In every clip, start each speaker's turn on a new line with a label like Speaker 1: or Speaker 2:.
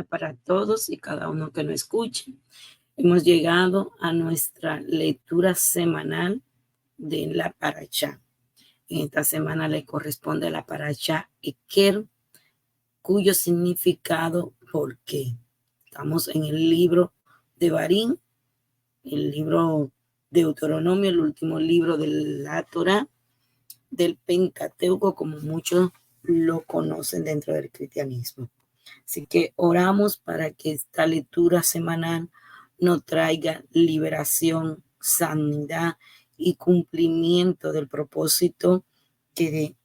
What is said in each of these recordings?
Speaker 1: Para todos y cada uno que nos escuche. Hemos llegado a nuestra lectura semanal de la Parashá. En esta semana le corresponde a la Parashá Eker, cuyo significado, ¿por qué? Estamos en el libro de Barín, el libro de Deuteronomio, el último libro de la Torá, del Pentateuco, como muchos lo conocen dentro del cristianismo. Así que oramos para que esta lectura semanal nos traiga liberación, sanidad y cumplimiento del propósito de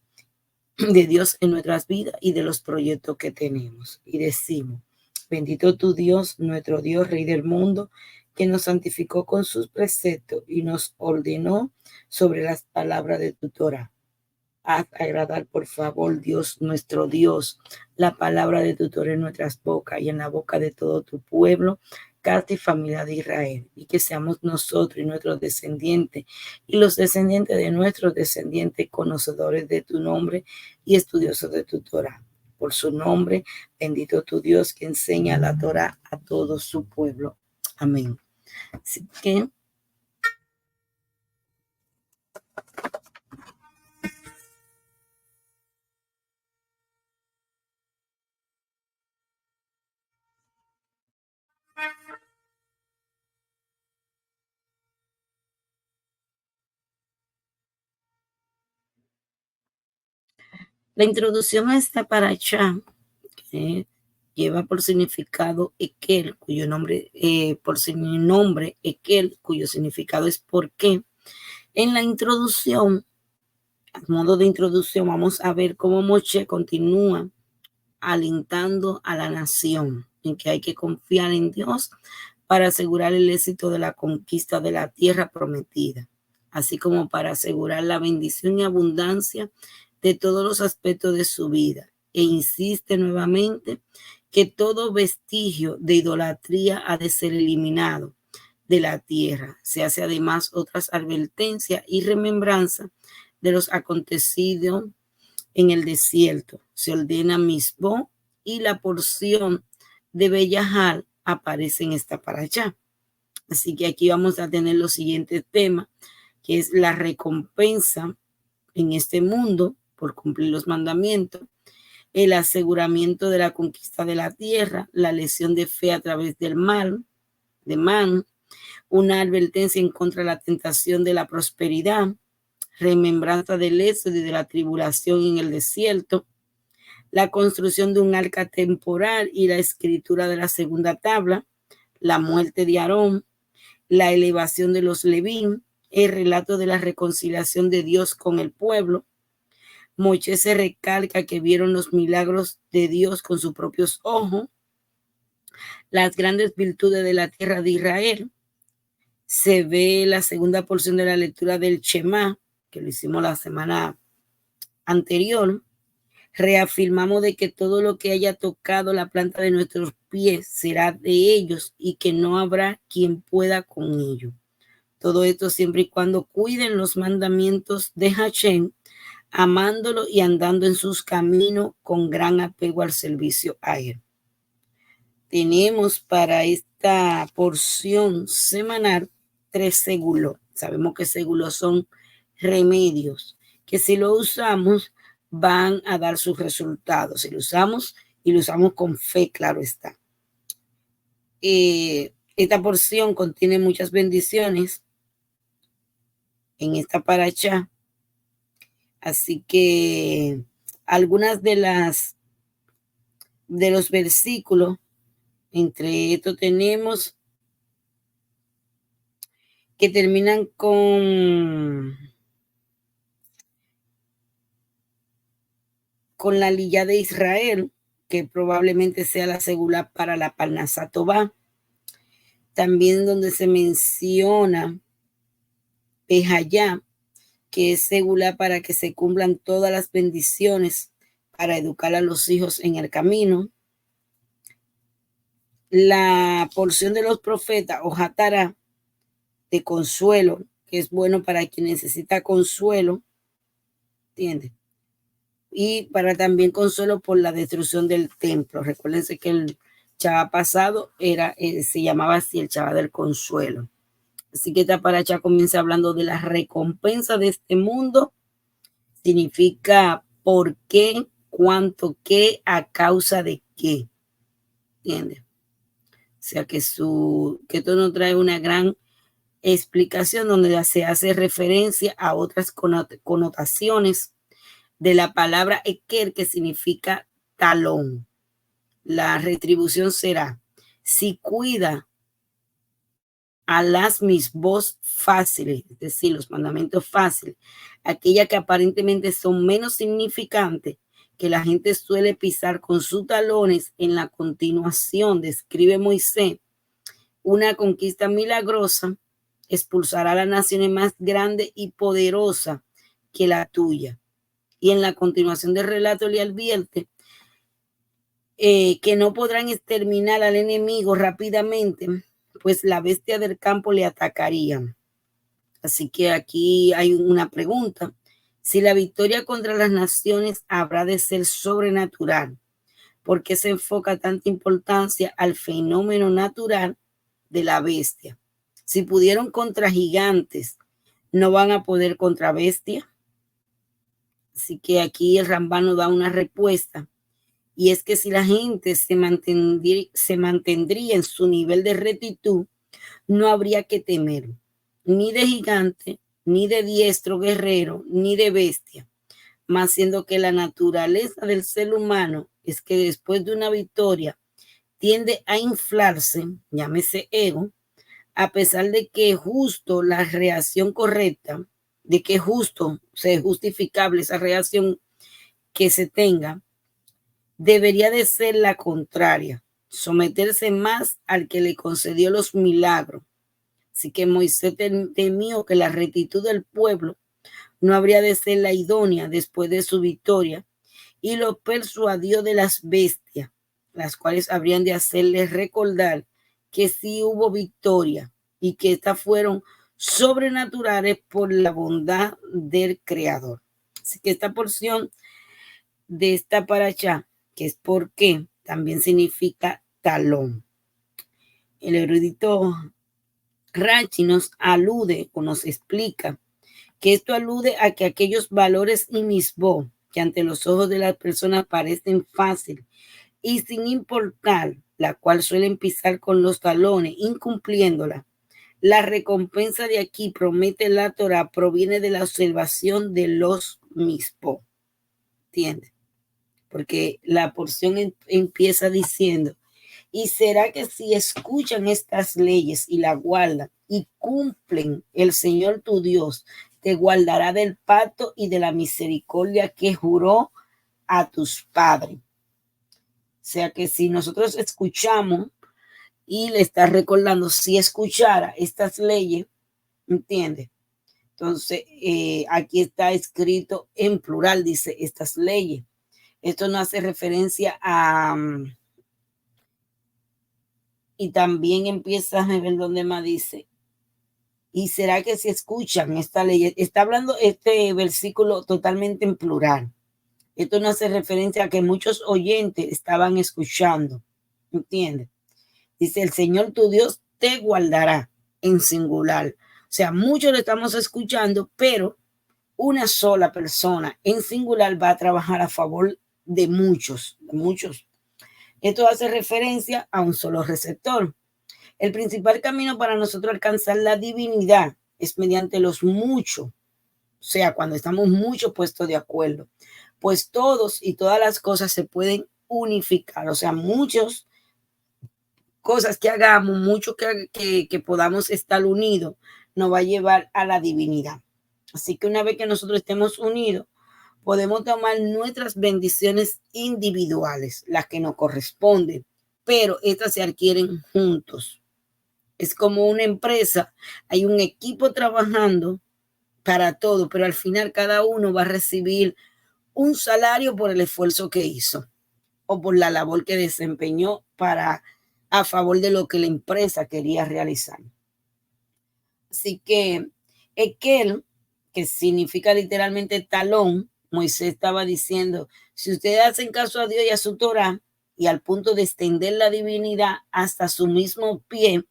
Speaker 1: Dios en nuestras vidas y de los proyectos que tenemos. Y decimos: bendito tu Dios, nuestro Dios, Rey del mundo, que nos santificó con sus preceptos y nos ordenó sobre las palabras de tu Torah. Haz agradar, por favor, Dios, nuestro Dios, la palabra de tu Torah en nuestras bocas y en la boca de todo tu pueblo, casa y familia de Israel, y que seamos nosotros y nuestros descendientes y los descendientes de nuestros descendientes conocedores de tu nombre y estudiosos de tu Torah. Por su nombre, bendito tu Dios, que enseña la Torah a todo su pueblo. Amén. Así que la introducción a esta parashá lleva por significado Ekel, cuyo nombre, por su nombre Ekel, cuyo significado es por qué. En la introducción, a modo de introducción, vamos a ver cómo Moshe continúa alentando a la nación en que hay que confiar en Dios para asegurar el éxito de la conquista de la tierra prometida, así como para asegurar la bendición y abundancia de todos los aspectos de su vida. E insiste nuevamente que todo vestigio de idolatría ha de ser eliminado de la tierra. Se hace además otras advertencias y remembranza de los acontecidos en el desierto. Se ordena Misbó y la porción de Bellahal aparece en esta parashá. Así que aquí vamos a tener los siguientes temas, que es la recompensa en este mundo por cumplir los mandamientos, el aseguramiento de la conquista de la tierra, la lesión de fe a través del mal, de man, una advertencia en contra de la tentación de la prosperidad, remembranza del éxodo y de la tribulación en el desierto, la construcción de un arca temporal y la escritura de la segunda tabla, la muerte de Aarón, la elevación de los Levín, el relato de la reconciliación de Dios con el pueblo. Moshe se recalca que vieron los milagros de Dios con sus propios ojos, las grandes virtudes de la tierra de Israel. Se ve la segunda porción de la lectura del Shema, que lo hicimos la semana anterior. Reafirmamos de que todo lo que haya tocado la planta de nuestros pies será de ellos y que no habrá quien pueda con ello. Todo esto siempre y cuando cuiden los mandamientos de Hashem, amándolo y andando en sus caminos con gran apego al servicio a él. Tenemos para esta porción semanal 3 segulos. Sabemos que segulos son remedios, que si lo usamos van a dar sus resultados. Si lo usamos y lo usamos con fe, claro está. Esta porción contiene muchas bendiciones en esta parashá. Así que algunas de los versículos, entre estos tenemos que terminan con la lilla de Israel, que probablemente sea la segula para la Parnasá Tová. También donde se menciona Pejayá, que es segula para que se cumplan todas las bendiciones para educar a los hijos en el camino. La porción de los profetas o Hatará, de consuelo, que es bueno para quien necesita consuelo, ¿entiendes? Y para también consuelo por la destrucción del templo. Recuérdense que el Chava pasado se llamaba así el Chava del Consuelo. Así que esta paracha comienza hablando de la recompensa de este mundo. Significa por qué, cuánto, qué, a causa de qué. ¿Entiendes? O sea que esto nos trae una gran explicación donde se hace referencia a otras connotaciones de la palabra eker, que significa talón. La retribución será, si cuida a las misbos fáciles, es decir, los mandamientos fáciles, aquellas que aparentemente son menos significantes, que la gente suele pisar con sus talones. En la continuación describe Moisés una conquista milagrosa, expulsará a las naciones más grandes y poderosas que la tuya. Y en la continuación del relato le advierte que no podrán exterminar al enemigo rápidamente, pues la bestia del campo le atacaría. Así que aquí hay una pregunta. Si la victoria contra las naciones habrá de ser sobrenatural, ¿por qué se enfoca tanta importancia al fenómeno natural de la bestia? Si pudieron contra gigantes, ¿no van a poder contra bestia? Así que aquí el Rambano da una respuesta. Y es que si la gente se mantendría en su nivel de rectitud, no habría que temer ni de gigante, ni de diestro guerrero, ni de bestia. Más siendo que la naturaleza del ser humano es que después de una victoria tiende a inflarse, llámese ego, a pesar de que justo la reacción correcta, de que justo, sea justificable esa reacción que se tenga, debería de ser la contraria, someterse más al que le concedió los milagros. Así que Moisés temió que la rectitud del pueblo no habría de ser la idónea después de su victoria, y lo persuadió de las bestias, las cuales habrían de hacerles recordar que sí hubo victoria y que estas fueron sobrenaturales por la bondad del Creador. Así que esta porción de esta paracha, que es por qué, también significa talón. El erudito Rachi nos alude o nos explica que esto alude a que aquellos valores y misbó que ante los ojos de las personas parecen fácil y sin importar, la cual suelen pisar con los talones, incumpliéndola. La recompensa de aquí, promete la Torah, proviene de la observación de los misbó. ¿Entiendes? Porque la porción empieza diciendo, y será que si escuchan estas leyes y la guardan y cumplen, el Señor tu Dios te guardará del pacto y de la misericordia que juró a tus padres. O sea que si nosotros escuchamos y le está recordando, si escuchara estas leyes, ¿entiendes? Entonces, aquí está escrito en plural, dice estas leyes. Esto no hace referencia a... y también empieza a ver donde más dice, y será que si escuchan esta ley, está hablando este versículo totalmente en plural. Esto no hace referencia a que muchos oyentes estaban escuchando, ¿entiendes? Dice, el Señor tu Dios te guardará, en singular. O sea, muchos lo estamos escuchando, pero una sola persona en singular va a trabajar a favor de muchos, de muchos. Esto hace referencia a un solo receptor. El principal camino para nosotros alcanzar la divinidad es mediante los muchos, o sea, cuando estamos muchos puestos de acuerdo, pues todos y todas las cosas se pueden unificar, o sea, muchas cosas que hagamos, mucho que podamos estar unidos, nos va a llevar a la divinidad. Así que una vez que nosotros estemos unidos, podemos tomar nuestras bendiciones individuales, las que nos corresponden, pero estas se adquieren juntos. Es como una empresa, hay un equipo trabajando para todo, pero al final cada uno va a recibir un salario por el esfuerzo que hizo o por la labor que desempeñó a favor de lo que la empresa quería realizar. Así que Ekel, que significa literalmente talón, Moisés estaba diciendo, si ustedes hacen caso a Dios y a su Torah y al punto de extender la divinidad hasta su mismo pie,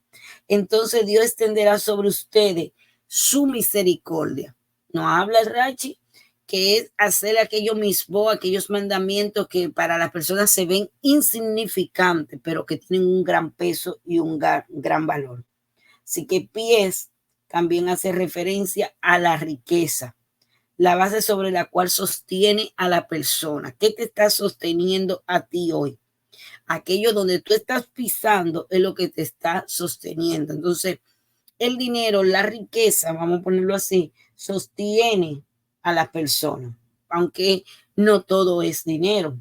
Speaker 1: entonces Dios extenderá sobre ustedes su misericordia. No habla el Rachi, que es hacer aquellos mismos, aquellos mandamientos que para las personas se ven insignificantes, pero que tienen un gran peso y un gran valor. Así que pies también hace referencia a la riqueza, la base sobre la cual sostiene a la persona. ¿Qué te está sosteniendo a ti hoy? Aquello donde tú estás pisando es lo que te está sosteniendo. Entonces, el dinero, la riqueza, vamos a ponerlo así, sostiene a la persona, aunque no todo es dinero.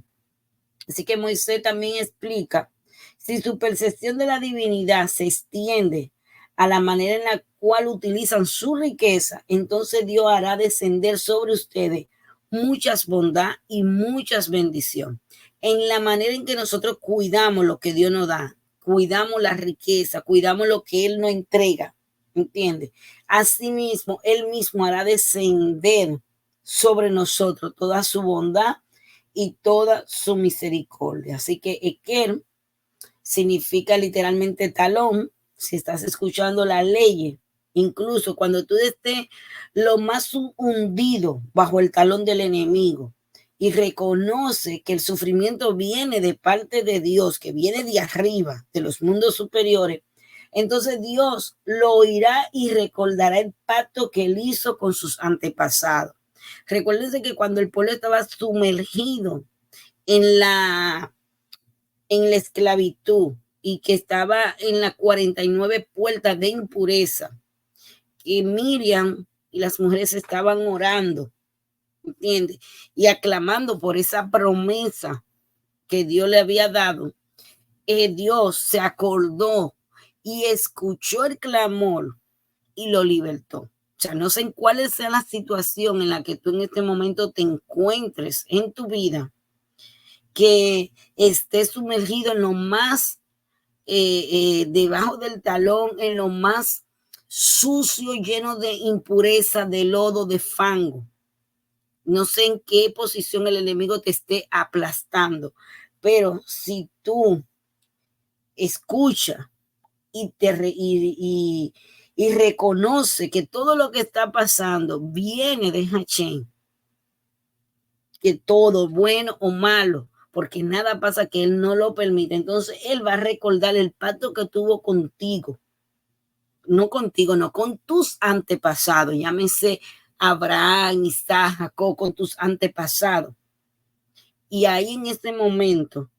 Speaker 1: Así que Moisés también explica, si su percepción de la divinidad se extiende a la manera en la cual utilizan su riqueza, entonces Dios hará descender sobre ustedes muchas bondad y muchas bendición. En la manera en que nosotros cuidamos lo que Dios nos da, cuidamos la riqueza, cuidamos lo que Él nos entrega, ¿entiendes? Asimismo, Él mismo hará descender sobre nosotros toda su bondad y toda su misericordia. Así que Eker significa literalmente talón. Si estás escuchando la ley, incluso cuando tú estés lo más hundido bajo el talón del enemigo y reconoce que el sufrimiento viene de parte de Dios, que viene de arriba, de los mundos superiores, entonces Dios lo oirá y recordará el pacto que él hizo con sus antepasados. Recuérdense que cuando el pueblo estaba sumergido en la, en la esclavitud y que estaba en las 49 puertas de impureza, que Miriam y las mujeres estaban orando, ¿entiendes? Y aclamando por esa promesa que Dios le había dado. Dios se acordó y escuchó el clamor y lo libertó. O sea, no sé en cuál sea la situación en la que tú en este momento te encuentres en tu vida, que estés sumergido en lo más debajo del talón, en lo más sucio, lleno de impureza, de lodo, de fango. No sé en qué posición el enemigo te esté aplastando, pero si tú escuchas y reconoce que todo lo que está pasando viene de Hachén, que todo, bueno o malo, porque nada pasa que él no lo permite. Entonces él va a recordar el pacto que tuvo contigo, no con tus antepasados, llámese Abraham, Isaac, Jacob, con tus antepasados. Y ahí en este momento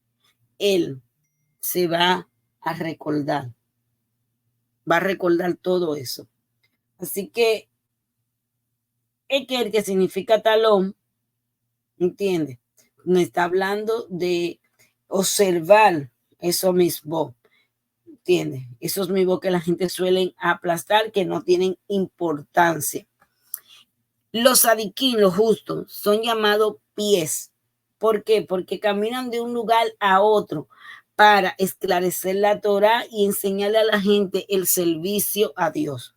Speaker 1: él se va a recordar todo eso. Así que que significa talón, ¿entiendes? No está hablando de observar eso mismo, ¿entiendes? Esos mismos que la gente suele aplastar, que no tienen importancia. Los sadiquín, los justos, son llamados pies. ¿Por qué? Porque caminan de un lugar a otro para esclarecer la Torah y enseñarle a la gente el servicio a Dios.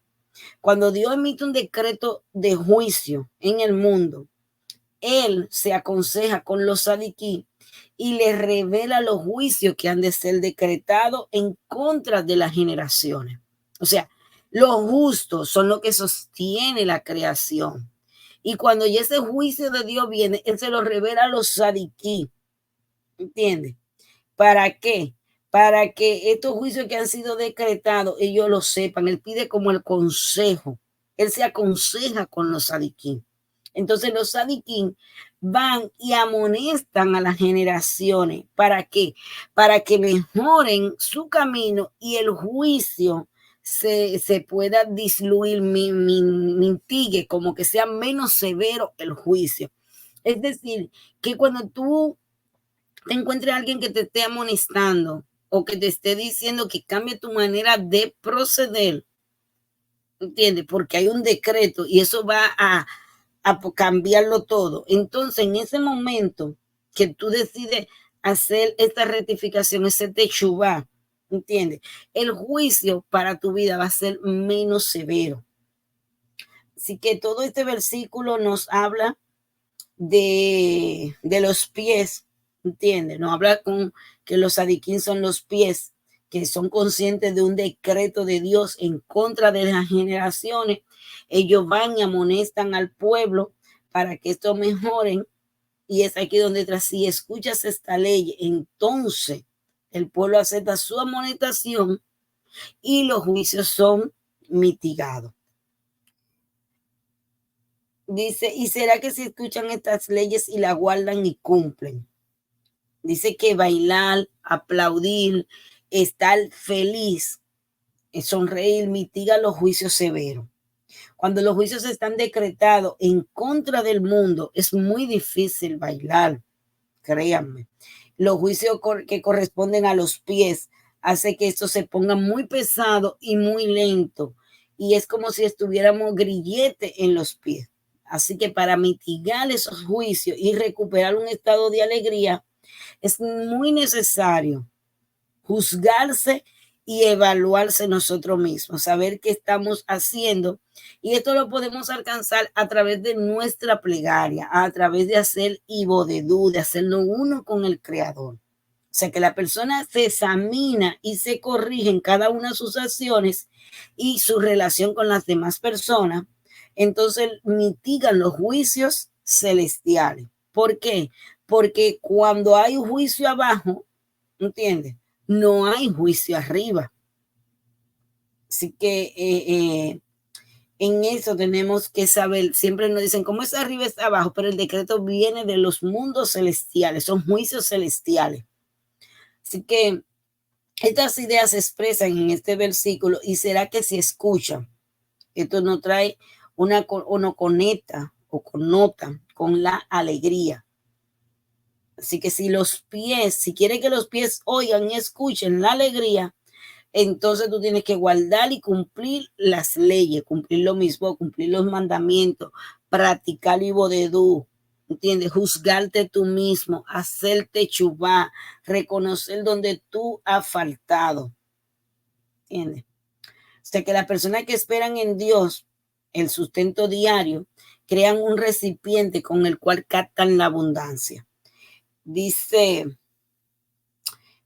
Speaker 1: Cuando Dios emite un decreto de juicio en el mundo, Él se aconseja con los sadiquí y les revela los juicios que han de ser decretados en contra de las generaciones. O sea, los justos son lo que sostiene la creación. Y cuando ya ese juicio de Dios viene, Él se lo revela a los sadiquí. ¿Entiendes? ¿Para qué? Para que estos juicios que han sido decretados, ellos lo sepan. Él pide como el consejo. Él se aconseja con los sadiquín. Entonces los sadiquín van y amonestan a las generaciones. ¿Para qué? Para que mejoren su camino y el juicio se pueda disluir, mitigue, como que sea menos severo el juicio. Es decir, que cuando tú te encuentres a alguien que te esté amonestando o que te esté diciendo que cambie tu manera de proceder, ¿entiendes? Porque hay un decreto y eso va a cambiarlo todo. Entonces, en ese momento que tú decides hacer esta rectificación, ese techubá, ¿entiendes? El juicio para tu vida va a ser menos severo. Así que todo este versículo nos habla de los pies, ¿entiendes? Nos habla con que los sadiquín son los pies, que son conscientes de un decreto de Dios en contra de las generaciones. Ellos van y amonestan al pueblo para que esto mejoren. Y es aquí donde tras, si escuchas esta ley, entonces el pueblo acepta su amonestación y los juicios son mitigados. Dice, y será que si escuchan estas leyes y las guardan y cumplen. Dice que bailar, aplaudir, estar feliz, sonreír, mitiga los juicios severos. Cuando los juicios están decretados en contra del mundo, es muy difícil bailar, créanme. Los juicios que corresponden a los pies hace que esto se ponga muy pesado y muy lento. Y es como si estuviéramos grillete en los pies. Así que para mitigar esos juicios y recuperar un estado de alegría, es muy necesario juzgarse y evaluarse nosotros mismos, saber qué estamos haciendo. Y esto lo podemos alcanzar a través de nuestra plegaria, a través de hacer ibodedú, de hacerlo uno con el Creador. O sea, que la persona se examina y se corrige en cada una de sus acciones y su relación con las demás personas. Entonces mitigan los juicios celestiales. ¿Por qué? Porque cuando hay un juicio abajo, ¿entiendes? No hay juicio arriba. Así que en eso tenemos que saber, siempre nos dicen, ¿cómo es arriba es abajo? Pero el decreto viene de los mundos celestiales, son juicios celestiales. Así que estas ideas se expresan en este versículo y será que si escuchan, esto nos trae o nos conecta o connota con la alegría. Así que si los pies, si quiere que los pies oigan y escuchen la alegría, entonces tú tienes que guardar y cumplir las leyes, cumplir lo mismo, cumplir los mandamientos, practicar ibodedú, ¿entiendes? Juzgarte tú mismo, hacerte chubá, reconocer donde tú has faltado, ¿entiendes? O sea que las personas que esperan en Dios el sustento diario, crean un recipiente con el cual captan la abundancia. Dice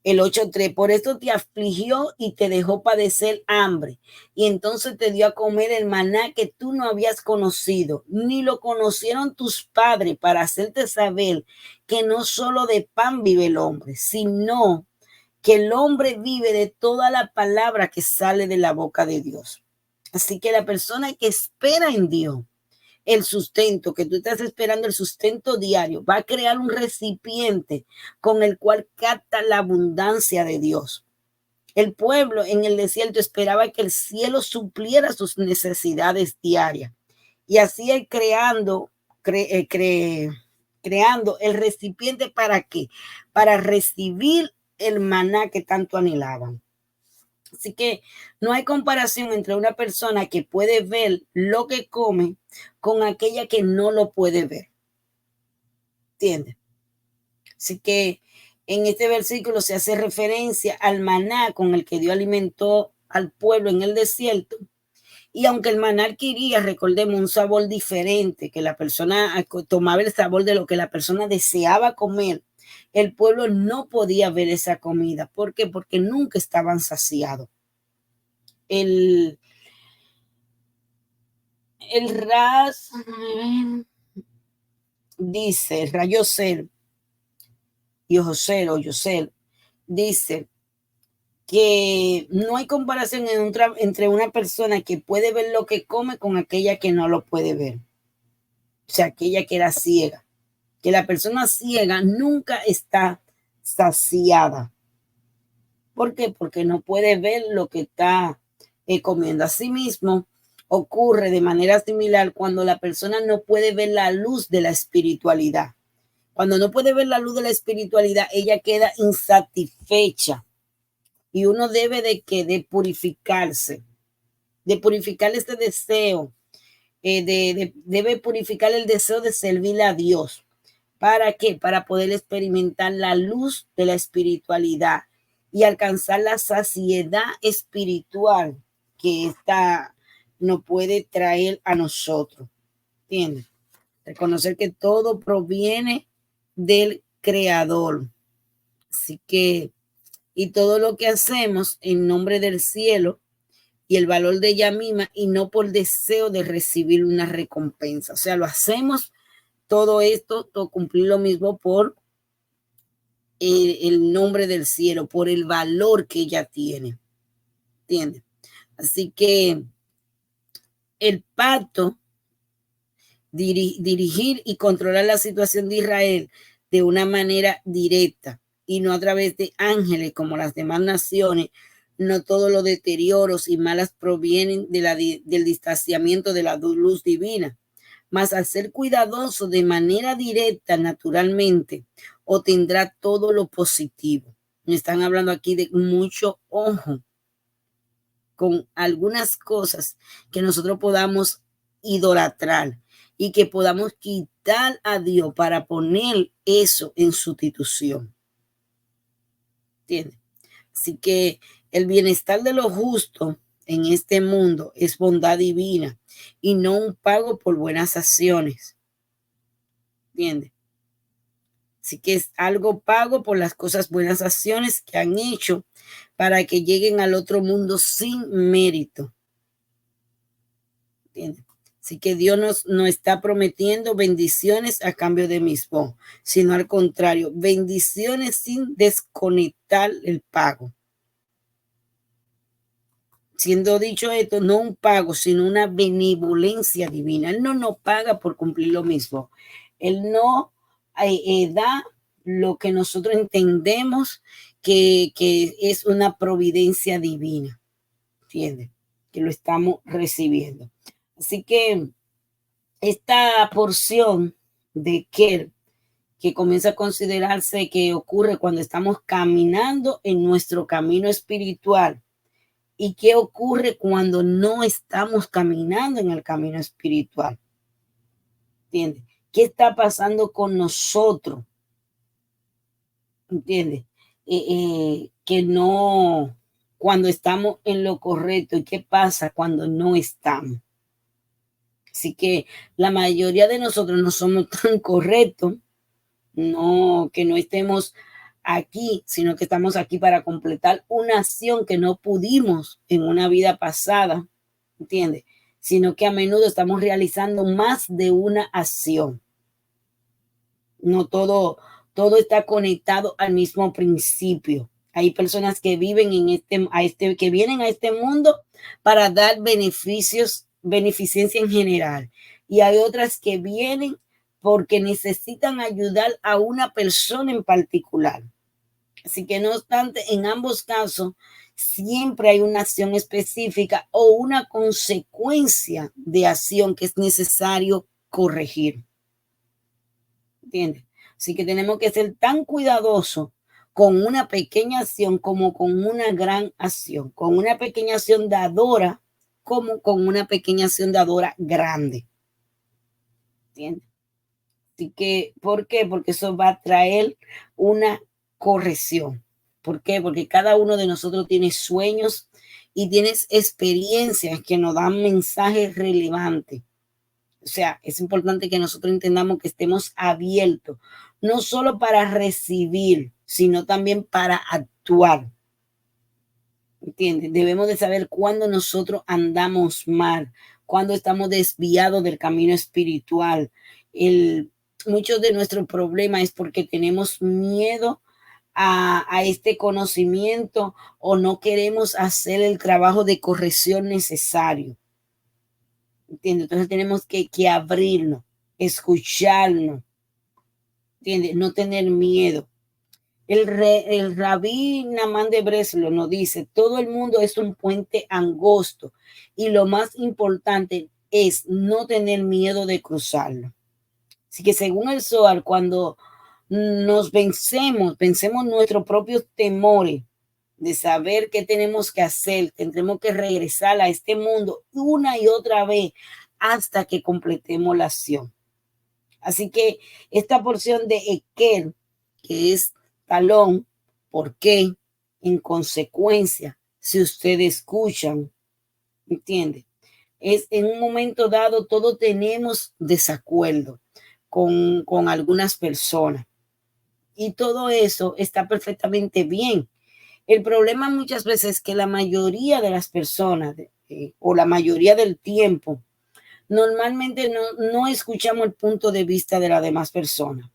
Speaker 1: el 8:3, por esto te afligió y te dejó padecer hambre, y entonces te dio a comer el maná que tú no habías conocido, ni lo conocieron tus padres, para hacerte saber que no solo de pan vive el hombre, sino que el hombre vive de toda la palabra que sale de la boca de Dios. Así que la persona que espera en Dios, el sustento, que tú estás esperando el sustento diario, va a crear un recipiente con el cual capta la abundancia de Dios. El pueblo en el desierto esperaba que el cielo supliera sus necesidades diarias. Y así él creando el recipiente para qué? Para recibir el maná que tanto anhelaban. Así que no hay comparación entre una persona que puede ver lo que come con aquella que no lo puede ver. ¿Entiendes? Así que en este versículo se hace referencia al maná con el que Dios alimentó al pueblo en el desierto. Y aunque el maná adquiría, recordemos, un sabor diferente, que la persona tomaba el sabor de lo que la persona deseaba comer, el pueblo no podía ver esa comida. ¿Por qué? Porque nunca estaban saciados. El Ras dice, el Rayosel y José o Yosel dice que no hay comparación entre una persona que puede ver lo que come con aquella que no lo puede ver. O sea, aquella que era ciega. Que la persona ciega nunca está saciada. ¿Por qué? Porque no puede ver lo que está comiendo. Asimismo, ocurre de manera similar cuando la persona no puede ver la luz de la espiritualidad. Cuando no puede ver la luz de la espiritualidad, ella queda insatisfecha. Y uno debe de purificarse, de purificar este deseo, debe purificar el deseo de servir a Dios. ¿Para qué? Para poder experimentar la luz de la espiritualidad y alcanzar la saciedad espiritual que esta nos puede traer a nosotros. ¿Entiendes? Reconocer que todo proviene del Creador. Así que, y todo lo que hacemos en nombre del cielo y el valor de ella misma y no por deseo de recibir una recompensa. O sea, lo hacemos todo esto, todo cumplir lo mismo por el nombre del cielo, por el valor que ella tiene. ¿Entiendes? Así que el pacto, dirigir y controlar la situación de Israel de una manera directa y no a través de ángeles como las demás naciones, no todos los deterioros y malas provienen del distanciamiento de la luz divina, mas al ser cuidadoso de manera directa, naturalmente, obtendrá todo lo positivo. Me están hablando aquí de mucho ojo con algunas cosas que nosotros podamos idolatrar y que podamos quitar a Dios para poner eso en sustitución. ¿Entiendes? Así que el bienestar de los justos en este mundo es bondad divina y no un pago por buenas acciones. ¿Entiendes? Así que es algo pago por las cosas, buenas acciones que han hecho para que lleguen al otro mundo sin mérito. ¿Entiendes? Así que Dios no está prometiendo bendiciones a cambio de mismo, sino al contrario, bendiciones sin desconectar el pago. Siendo dicho esto, no un pago, sino una benevolencia divina. Él no nos paga por cumplir lo mismo. Él no da lo que nosotros entendemos que es una providencia divina. ¿Entiendes? Que lo estamos recibiendo. Así que esta porción de que comienza a considerarse que ocurre cuando estamos caminando en nuestro camino espiritual y qué ocurre cuando no estamos caminando en el camino espiritual. ¿Entiendes? ¿Qué está pasando con nosotros? ¿Entiendes? Que no, cuando estamos en lo correcto y qué pasa cuando no estamos. Así que la mayoría de nosotros no somos tan correctos, no que no estemos aquí, sino que estamos aquí para completar una acción que no pudimos en una vida pasada, ¿entiendes? Sino que a menudo estamos realizando más de una acción. No todo está conectado al mismo principio. Hay personas que viven que vienen a este mundo para dar beneficencia en general. Y hay otras que vienen porque necesitan ayudar a una persona en particular. Así que no obstante, en ambos casos, siempre hay una acción específica o una consecuencia de acción que es necesario corregir. ¿Entiendes? Así que tenemos que ser tan cuidadosos con una pequeña acción como con una gran acción, con una pequeña acción dadora como con una pequeña acción dadora grande. ¿Entiendes? Así que, ¿por qué? Porque eso va a traer una corrección. ¿Por qué? Porque cada uno de nosotros tiene sueños y tienes experiencias que nos dan mensajes relevantes. O sea, es importante que nosotros entendamos que estemos abiertos, no solo para recibir, sino también para actuar. ¿Entiendes? Debemos de saber cuándo nosotros andamos mal, cuándo estamos desviados del camino espiritual. Muchos de nuestros problemas es porque tenemos miedo a este conocimiento o no queremos hacer el trabajo de corrección necesario. ¿Entiendes? Entonces tenemos que abrirnos, escucharnos, ¿entiendes? No tener miedo. El rabí Namán de Breslo nos dice, todo el mundo es un puente angosto y lo más importante es no tener miedo de cruzarlo. Así que según el Zohar, cuando nos vencemos nuestros propios temores de saber qué tenemos que hacer, tendremos que regresar a este mundo una y otra vez hasta que completemos la acción. Así que esta porción de Eker, que es talón, ¿por qué? En consecuencia, si ustedes escuchan, ¿entiende? Es en un momento dado, todos tenemos desacuerdo con algunas personas. Y todo eso está perfectamente bien. El problema muchas veces es que la mayoría de las personas o la mayoría del tiempo normalmente no escuchamos el punto de vista de las demás personas.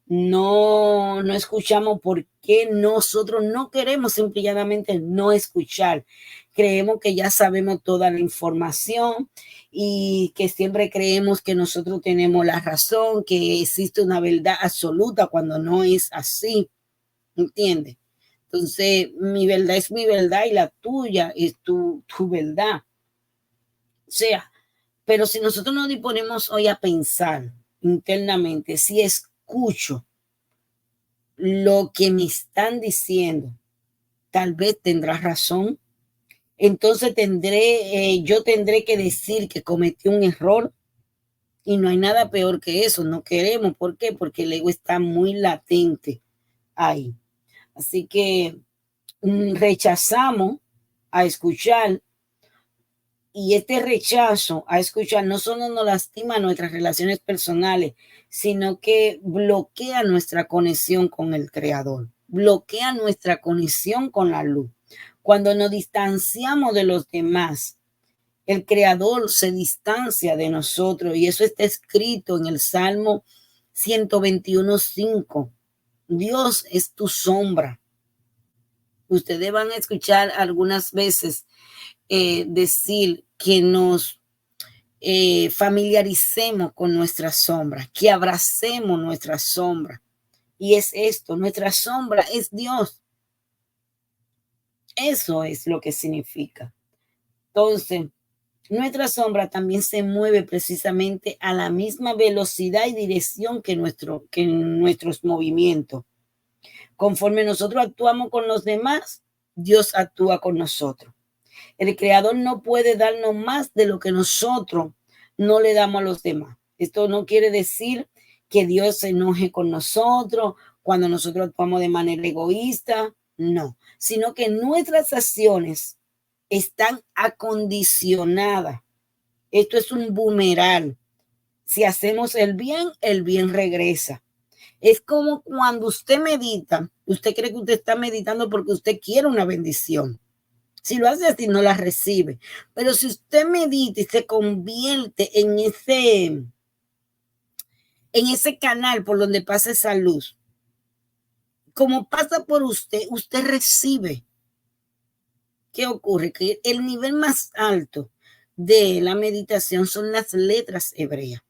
Speaker 1: No escuchamos por qué nosotros no queremos simplemente no escuchar. Creemos que ya sabemos toda la información y que siempre creemos que nosotros tenemos la razón, que existe una verdad absoluta cuando no es así, ¿entiendes? Entonces, mi verdad es mi verdad y la tuya es tu verdad. O sea, pero si nosotros nos disponemos hoy a pensar internamente, si escucho lo que me están diciendo, tal vez tendrá razón. Entonces yo tendré que decir que cometí un error y no hay nada peor que eso. No queremos. ¿Por qué? Porque el ego está muy latente ahí. Así que rechazamos a escuchar y este rechazo a escuchar no solo nos lastima nuestras relaciones personales, sino que bloquea nuestra conexión con el Creador, bloquea nuestra conexión con la luz. Cuando nos distanciamos de los demás, el Creador se distancia de nosotros y eso está escrito en el Salmo 121:5. Dios es tu sombra. Ustedes van a escuchar algunas veces decir que nos familiaricemos con nuestra sombra, que abracemos nuestra sombra. Y es esto, nuestra sombra es Dios. Eso es lo que significa. Entonces, nuestra sombra también se mueve precisamente a la misma velocidad y dirección que nuestros movimientos. Conforme nosotros actuamos con los demás, Dios actúa con nosotros. El Creador no puede darnos más de lo que nosotros no le damos a los demás. Esto no quiere decir que Dios se enoje con nosotros cuando nosotros actuamos de manera egoísta, no, sino que nuestras acciones están acondicionadas. Esto es un boomerang. Si hacemos el bien regresa. Es como cuando usted medita, usted cree que usted está meditando porque usted quiere una bendición. Si lo hace así, no la recibe. Pero si usted medita y se convierte en ese canal por donde pasa esa luz, como pasa por usted, usted recibe. ¿Qué ocurre? Que el nivel más alto de la meditación son las letras hebreas.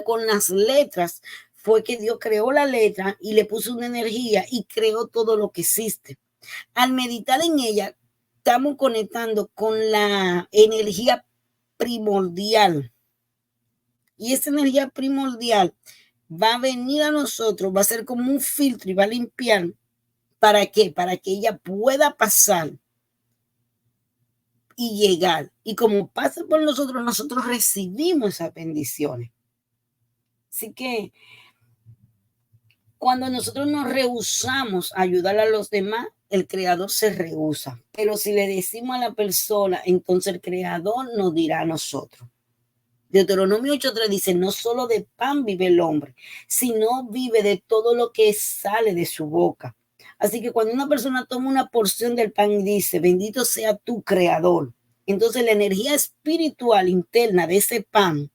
Speaker 1: Con las letras fue que Dios creó la letra y le puso una energía y creó todo lo que existe. Al meditar en ella, estamos conectando con la energía primordial. Y esa energía primordial va a venir a nosotros, va a ser como un filtro y va a limpiar. ¿Para qué? Para que ella pueda pasar y llegar. Y como pasa por nosotros, nosotros recibimos esas bendiciones. Así que cuando nosotros nos rehusamos a ayudar a los demás, el creador se rehúsa. Pero si le decimos a la persona, entonces el creador nos dirá a nosotros. Deuteronomio 8:3 dice, no solo de pan vive el hombre, sino vive de todo lo que sale de su boca. Así que cuando una persona toma una porción del pan y dice, bendito sea tu creador, entonces la energía espiritual interna de ese pan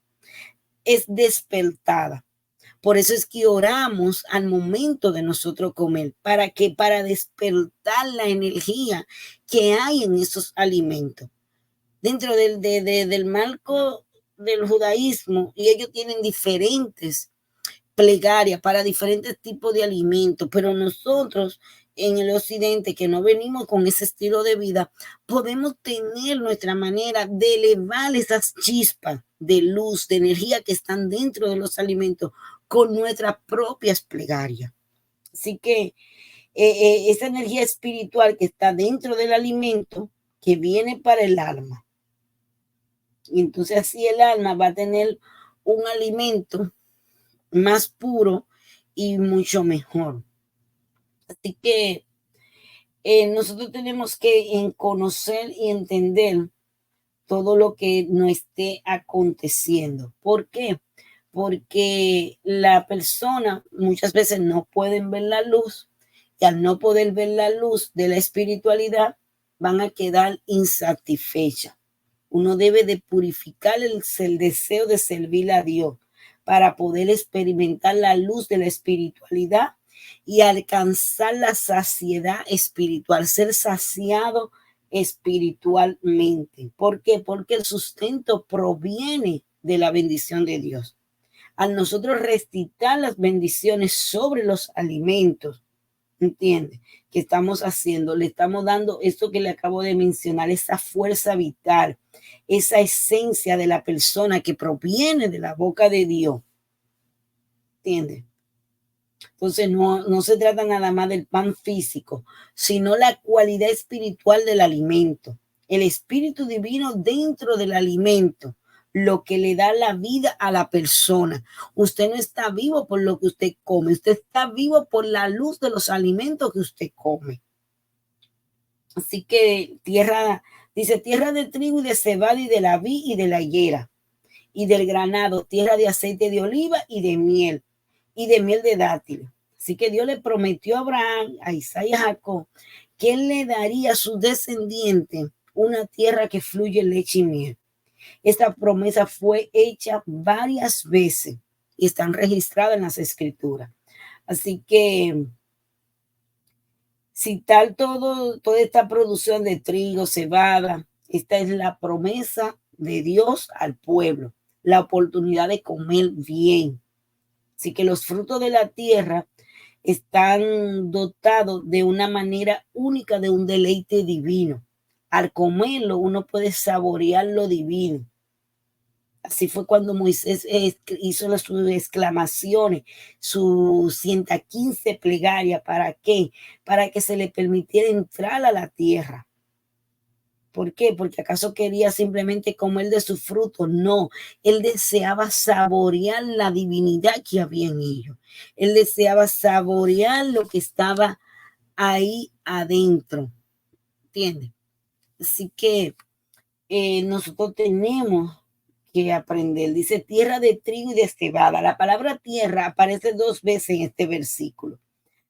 Speaker 1: es despertada. Por eso es que oramos al momento de nosotros comer, para despertar la energía que hay en esos alimentos. Dentro del marco del judaísmo, y ellos tienen diferentes plegarias para diferentes tipos de alimentos, pero nosotros en el occidente que no venimos con ese estilo de vida, podemos tener nuestra manera de elevar esas chispas de luz, de energía que están dentro de los alimentos con nuestras propias plegarias. Así que esa energía espiritual que está dentro del alimento, que viene para el alma. Y entonces así el alma va a tener un alimento más puro y mucho mejor. Así que nosotros tenemos que conocer y entender todo lo que nos esté aconteciendo. ¿Por qué? porque la persona muchas veces no pueden ver la luz y al no poder ver la luz de la espiritualidad van a quedar insatisfechas. Uno debe de purificar el deseo de servir a Dios para poder experimentar la luz de la espiritualidad y alcanzar la saciedad espiritual, ser saciado espiritualmente. ¿Por qué? Porque el sustento proviene de la bendición de Dios. Al nosotros recitar las bendiciones sobre los alimentos, ¿entiende? Que estamos haciendo, le estamos dando esto que le acabo de mencionar, esa fuerza vital, esa esencia de la persona que proviene de la boca de Dios, ¿entiende? Entonces no se trata nada más del pan físico, sino la cualidad espiritual del alimento, el espíritu divino dentro del alimento, lo que le da la vida a la persona. Usted no está vivo por lo que usted come, usted está vivo por la luz de los alimentos que usted come. Así que dice tierra de trigo y de cebada y de la vid y de la higuera y del granado, tierra de aceite de oliva y de miel de dátiles. Así que Dios le prometió a Abraham, a Isaac y a Jacob que él le daría a sus descendientes una tierra que fluye leche y miel. Esta promesa fue hecha varias veces y están registradas en las escrituras. Así que si tal toda esta producción de trigo, cebada, esta es la promesa de Dios al pueblo, la oportunidad de comer bien. Así que los frutos de la tierra están dotados de una manera única de un deleite divino. Al comerlo uno puede saborear lo divino. Así fue cuando Moisés hizo sus exclamaciones, sus 115 plegarias. ¿Para qué? Para que se le permitiera entrar a la tierra. ¿Por qué? Porque acaso quería simplemente comer de su fruto. No, él deseaba saborear la divinidad que había en ellos. Él deseaba saborear lo que estaba ahí adentro. ¿Entiendes? Así que nosotros tenemos que aprender. Dice tierra de trigo y de cebada. La palabra tierra aparece 2 veces en este versículo.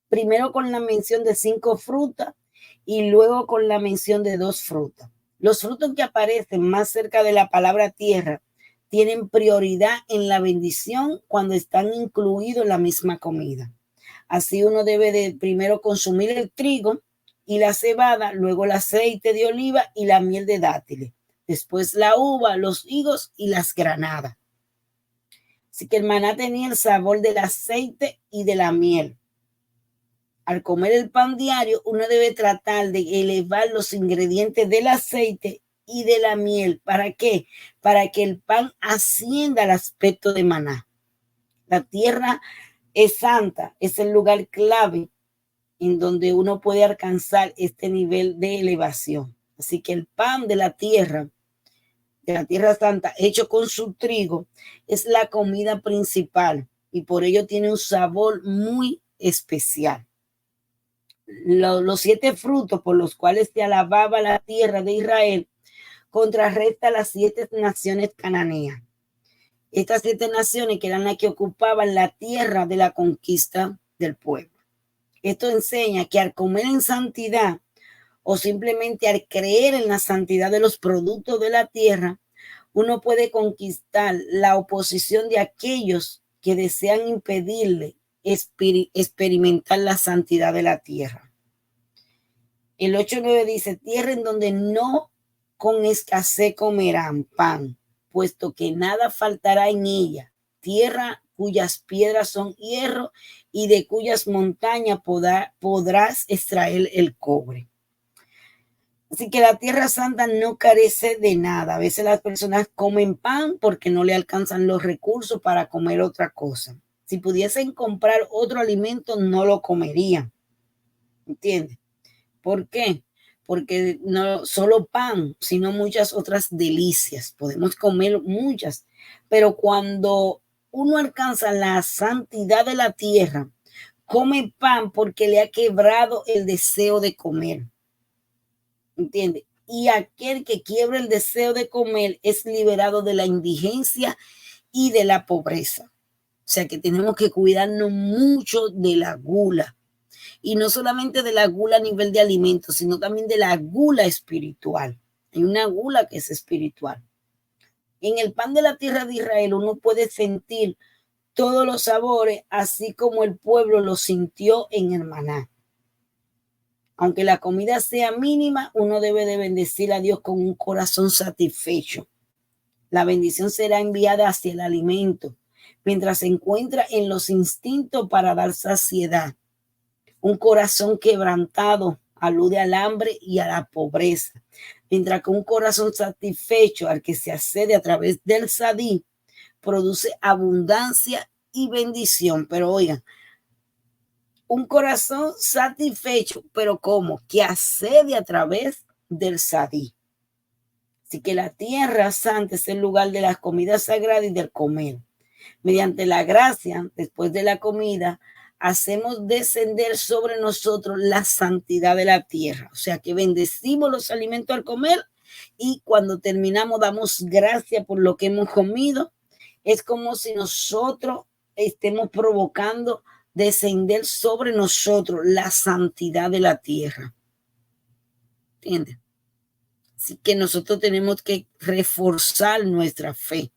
Speaker 1: Primero con la mención de 5 frutas y luego con la mención de 2 frutas. Los frutos que aparecen más cerca de la palabra tierra tienen prioridad en la bendición cuando están incluidos en la misma comida. Así uno debe de primero consumir el trigo y la cebada, luego el aceite de oliva y la miel de dátiles. Después la uva, los higos y las granadas. Así que el maná tenía el sabor del aceite y de la miel. Al comer el pan diario, uno debe tratar de elevar los ingredientes del aceite y de la miel. ¿Para qué? Para que el pan ascienda al aspecto de maná. La tierra es santa, es el lugar clave en donde uno puede alcanzar este nivel de elevación. Así que el pan de la tierra santa, hecho con su trigo, es la comida principal y por ello tiene un sabor muy especial. Los 7 frutos por los cuales se alababa la tierra de Israel contrarresta las 7 naciones cananeas. Estas 7 naciones que eran las que ocupaban la tierra de la conquista del pueblo. Esto enseña que al comer en santidad o simplemente al creer en la santidad de los productos de la tierra, uno puede conquistar la oposición de aquellos que desean impedirle experimentar la santidad de la tierra. El 8:9 dice, tierra en donde no con escasez comerán pan, puesto que nada faltará en ella, tierra cuyas piedras son hierro y de cuyas montañas podrás extraer el cobre. Así que la tierra santa no carece de nada. A veces las personas comen pan porque no le alcanzan los recursos para comer otra cosa. Si pudiesen comprar otro alimento, no lo comerían. ¿Entiendes? ¿Por qué? Porque no solo pan, sino muchas otras delicias. Podemos comer muchas, pero cuando uno alcanza la santidad de la tierra, come pan porque le ha quebrado el deseo de comer. ¿Entiende? Y aquel que quiebra el deseo de comer es liberado de la indigencia y de la pobreza. sea que tenemos que cuidarnos mucho de la gula. Y no solamente de la gula a nivel de alimentos, sino también de la gula espiritual. Hay una gula que es espiritual. En el pan de la tierra de Israel uno puede sentir todos los sabores, así como el pueblo lo sintió en el maná. Aunque la comida sea mínima, uno debe de bendecir a Dios con un corazón satisfecho. La bendición será enviada hacia el alimento, mientras se encuentra en los instintos para dar saciedad. Un corazón quebrantado alude al hambre y a la pobreza, mientras que un corazón satisfecho al que se accede a través del sadí produce abundancia y bendición. Pero oigan, un corazón satisfecho, pero ¿cómo? Que accede a través del sadí. Así que la tierra santa es el lugar de las comidas sagradas y del comer. Mediante la gracia, después de la comida, hacemos descender sobre nosotros la santidad de la tierra. O sea que bendecimos los alimentos al comer y cuando terminamos damos gracias por lo que hemos comido. Es como si nosotros estemos provocando descender sobre nosotros la santidad de la tierra. ¿Entiendes? Así que nosotros tenemos que reforzar nuestra fe.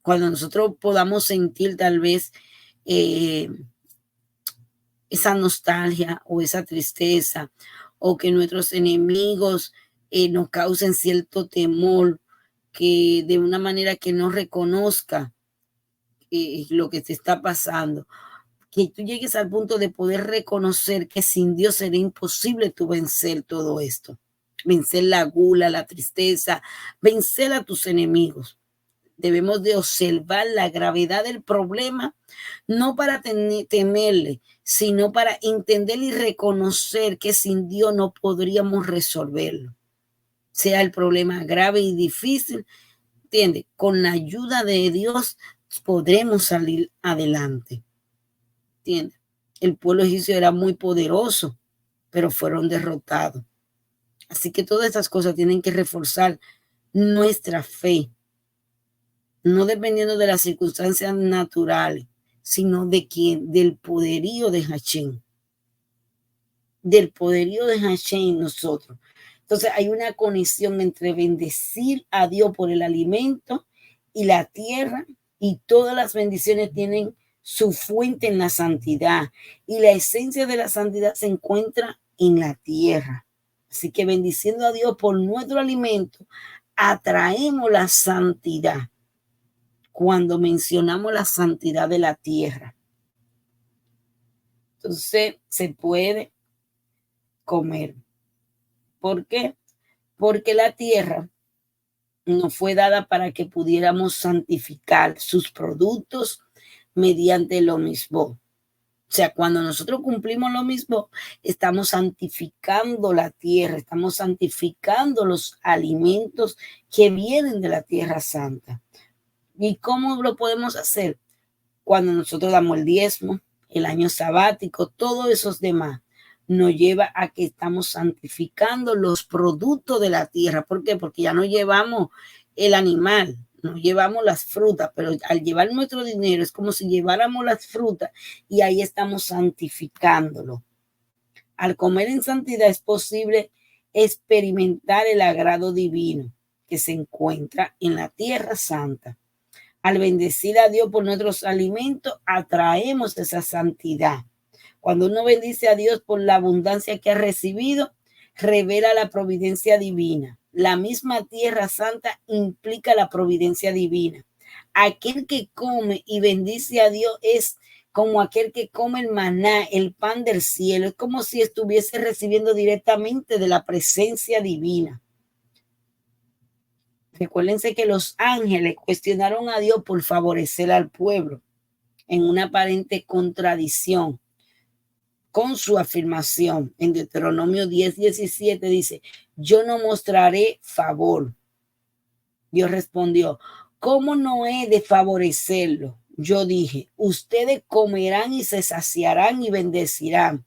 Speaker 1: Cuando nosotros podamos sentir tal vez esa nostalgia o esa tristeza, o que nuestros enemigos nos causen cierto temor, que de una manera que no reconozca lo que te está pasando, que tú llegues al punto de poder reconocer que sin Dios sería imposible tú vencer todo esto, vencer la gula, la tristeza, vencer a tus enemigos. Debemos de observar la gravedad del problema, no para temerle, sino para entender y reconocer que sin Dios no podríamos resolverlo. Sea el problema grave y difícil, ¿entiendes? Con la ayuda de Dios podremos salir adelante. ¿Entiendes? El pueblo egipcio era muy poderoso, pero fueron derrotados. Así que todas estas cosas tienen que reforzar nuestra fe, no dependiendo de las circunstancias naturales, sino de quién, del poderío de Hashem. Del poderío de Hashem nosotros. Entonces hay una conexión entre bendecir a Dios por el alimento y la tierra, y todas las bendiciones tienen su fuente en la santidad, y la esencia de la santidad se encuentra en la tierra. Así que bendiciendo a Dios por nuestro alimento, atraemos la santidad cuando mencionamos la santidad de la tierra. Entonces se puede comer. ¿Por qué? Porque la tierra nos fue dada para que pudiéramos santificar sus productos mediante lo mismo. O sea, cuando nosotros cumplimos lo mismo, estamos santificando la tierra, estamos santificando los alimentos que vienen de la tierra santa. ¿Y cómo lo podemos hacer? Cuando nosotros damos el diezmo, el año sabático, todos esos demás, nos lleva a que estamos santificando los productos de la tierra. ¿Por qué? Porque ya no llevamos el animal, no llevamos las frutas, pero al llevar nuestro dinero es como si lleváramos las frutas y ahí estamos santificándolo. Al comer en santidad es posible experimentar el agrado divino que se encuentra en la tierra santa. Al bendecir a Dios por nuestros alimentos, atraemos esa santidad. Cuando uno bendice a Dios por la abundancia que ha recibido, revela la providencia divina. La misma tierra santa implica la providencia divina. Aquel que come y bendice a Dios es como aquel que come el maná, el pan del cielo. Es como si estuviese recibiendo directamente de la presencia divina. Recuérdense que los ángeles cuestionaron a Dios por favorecer al pueblo en una aparente contradicción con su afirmación. En Deuteronomio 10:17 dice: yo no mostraré favor. Dios respondió: ¿cómo no he de favorecerlo? Yo dije: ustedes comerán y se saciarán y bendecirán,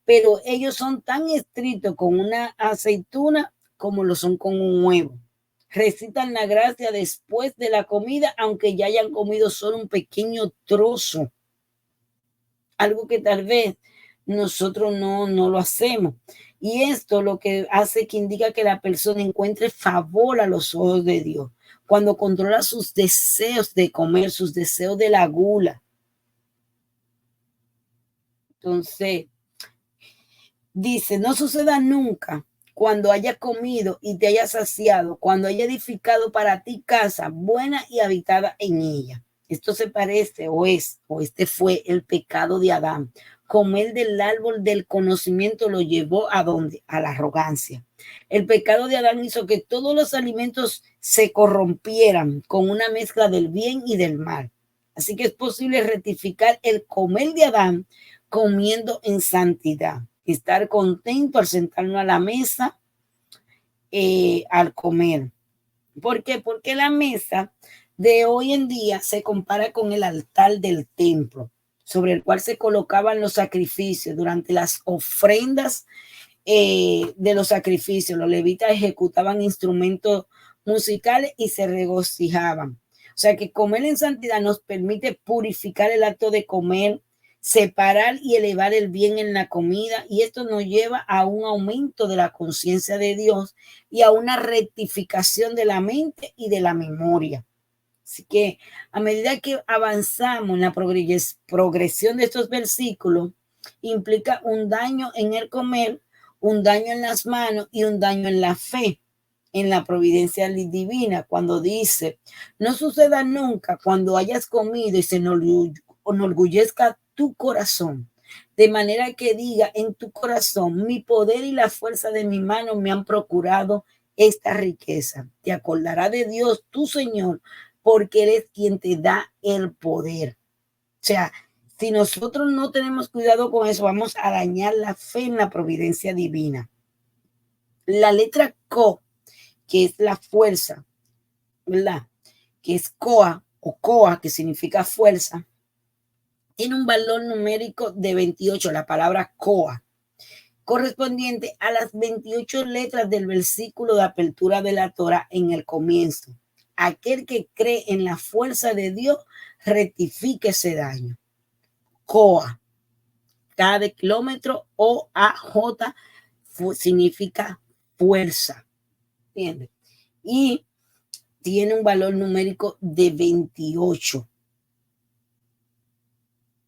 Speaker 1: pero ellos son tan estrictos con una aceituna como lo son con un huevo. recitan la gracia después de la comida, aunque ya hayan comido solo un pequeño trozo, algo que tal vez nosotros no lo hacemos. Y esto lo que hace que indica que la persona encuentre favor a los ojos de Dios, cuando controla sus deseos de comer, sus deseos de la gula. Entonces, dice, no suceda nunca cuando haya comido y te haya saciado, cuando haya edificado para ti casa buena y habitada en ella. Esto se parece o este fue el pecado de Adán. Comer del árbol del conocimiento lo llevó ¿a dónde? A la arrogancia. El pecado de Adán hizo que todos los alimentos se corrompieran con una mezcla del bien y del mal. Así que es posible rectificar el comer de Adán comiendo en santidad. Estar contento al sentarnos a la mesa, al comer. ¿Por qué? Porque la mesa de hoy en día se compara con el altar del templo, sobre el cual se colocaban los sacrificios durante las ofrendas de los sacrificios. Los levitas ejecutaban instrumentos musicales y se regocijaban. O sea que comer en santidad nos permite purificar el acto de comer, separar y elevar el bien en la comida, y esto nos lleva a un aumento de la conciencia de Dios y a una rectificación de la mente y de la memoria. Así que a medida que avanzamos en la progresión de estos versículos, implica un daño en el comer, un daño en las manos y un daño en la fe, en la providencia divina, cuando dice, no suceda nunca cuando hayas comido y se enorgullezca tu corazón, de manera que diga en tu corazón, mi poder y la fuerza de mi mano me han procurado esta riqueza. Te acordará de Dios, tu Señor, porque eres quien te da el poder. O sea, si nosotros no tenemos cuidado con eso, vamos a dañar la fe en la providencia divina. La letra co, que es la fuerza, ¿verdad? Que es coa o coa, que significa fuerza, tiene un valor numérico de 28, la palabra coa, correspondiente a las 28 letras del versículo de apertura de la Torah en el comienzo. Aquel que cree en la fuerza de Dios rectifique ese daño. Coa, K de kilómetro, O-A-J, significa fuerza. ¿Entiendes? Y tiene un valor numérico de 28.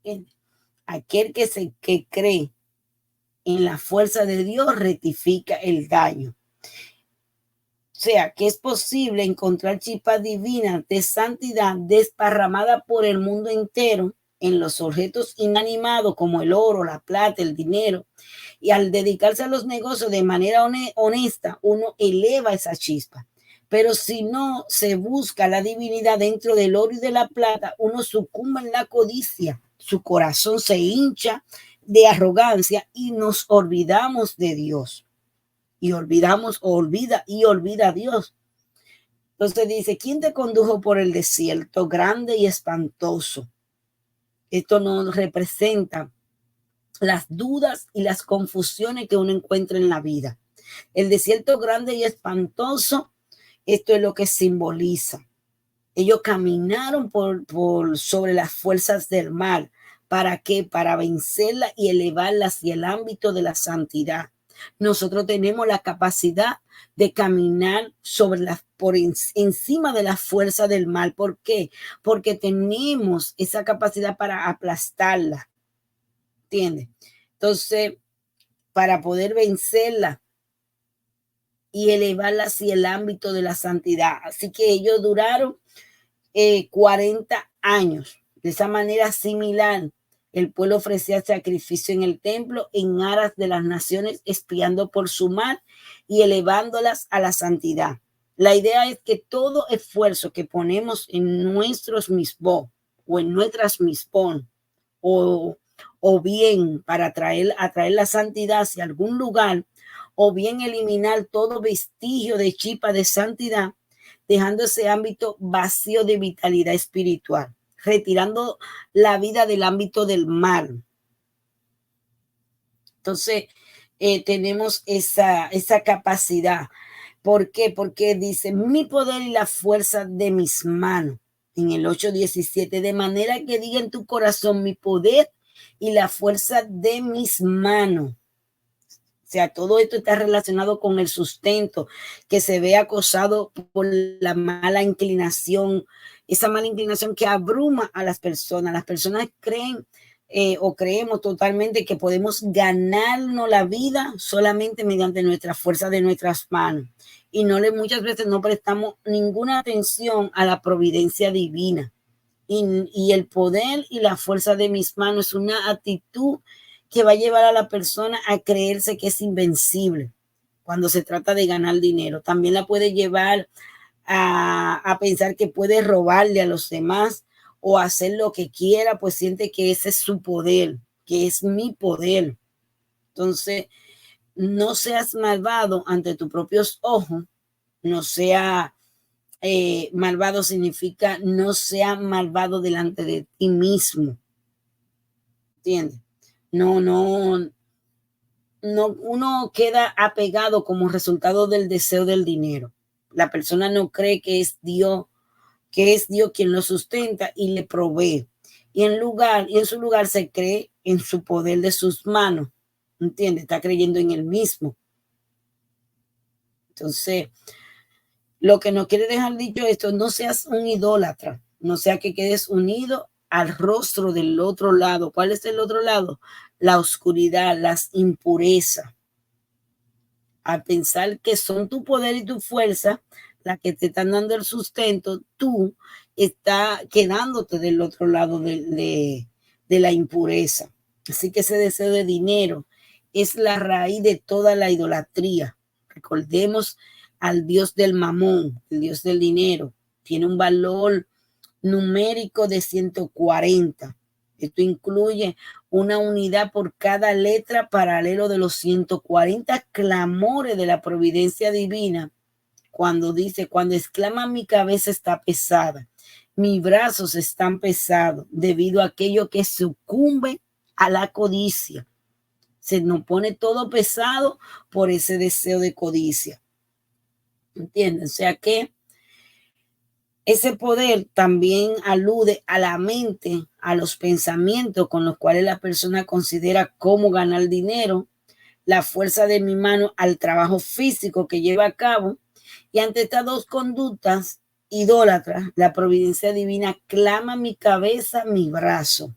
Speaker 1: ¿Entiendes? Aquel que cree en la fuerza de Dios rectifica el daño. O sea, que es posible encontrar chispas divinas de santidad desparramada por el mundo entero en los objetos inanimados como el oro, la plata, el dinero. Y al dedicarse a los negocios de manera honesta, uno eleva esa chispa. Pero si no se busca la divinidad dentro del oro y de la plata, uno sucumbe en la codicia. Su corazón se hincha de arrogancia y nos olvidamos de Dios. Y olvida a Dios. Entonces dice, ¿quién te condujo por el desierto grande y espantoso? Esto nos representa las dudas y las confusiones que uno encuentra en la vida. El desierto grande y espantoso, esto es lo que simboliza. Ellos caminaron sobre las fuerzas del mal. ¿Para qué? Para vencerlas y elevarlas hacia el ámbito de la santidad. Nosotros tenemos la capacidad de caminar encima de la fuerza del mal. ¿Por qué? Porque tenemos esa capacidad para aplastarla. ¿Entiendes? Entonces, para poder vencerla y elevarla hacia el ámbito de la santidad. Así que ellos duraron 40 años. De esa manera similar, el pueblo ofrecía sacrificio en el templo en aras de las naciones, expiando por su mal y elevándolas a la santidad. La idea es que todo esfuerzo que ponemos en nuestros misbó o en nuestras misbón o bien para atraer la santidad hacia algún lugar, o bien eliminar todo vestigio de chispa de santidad, dejando ese ámbito vacío de vitalidad espiritual, retirando la vida del ámbito del mal. Entonces, tenemos esa capacidad. ¿Por qué? Porque dice, mi poder y la fuerza de mis manos. En el 8:17, de manera que diga en tu corazón mi poder y la fuerza de mis manos. O sea, todo esto está relacionado con el sustento, que se ve acosado por la mala inclinación, esa mala inclinación que abruma a las personas. Las personas creen o creemos totalmente que podemos ganarnos la vida solamente mediante nuestra fuerza de nuestras manos. Y muchas veces no prestamos ninguna atención a la providencia divina. Y el poder y la fuerza de mis manos es una actitud que va a llevar a la persona a creerse que es invencible cuando se trata de ganar dinero. También la puede llevar a pensar que puede robarle a los demás o hacer lo que quiera, pues siente que ese es su poder, que es mi poder. Entonces, no seas malvado ante tus propios ojos, no sea malvado significa no sea malvado delante de ti mismo, ¿entiendes? No, no, no, uno queda apegado como resultado del deseo del dinero. La persona no cree que es Dios quien lo sustenta y le provee. Y en su lugar se cree en su poder de sus manos, ¿entiendes? Está creyendo en él mismo. Entonces, lo que nos quiere dejar dicho esto, no seas un idólatra, no sea que quedes unido al rostro del otro lado. ¿Cuál es el otro lado? La oscuridad, las impurezas. Al pensar que son tu poder y tu fuerza las que te están dando el sustento, tú estás quedándote del otro lado de la impureza. Así que ese deseo de dinero es la raíz de toda la idolatría. Recordemos al Dios del mamón, el Dios del dinero. Tiene un valor numérico de 140. Esto incluye una unidad por cada letra paralelo de los 140 clamores de la providencia divina. Cuando dice, cuando exclama mi cabeza está pesada, mis brazos están pesados debido a aquello que sucumbe a la codicia. Se nos pone todo pesado por ese deseo de codicia. ¿Entienden? O sea que ese poder también alude a la mente, a los pensamientos con los cuales la persona considera cómo ganar dinero, la fuerza de mi mano al trabajo físico que lleva a cabo. Y ante estas dos conductas idólatras, la providencia divina clama mi cabeza, mi brazo.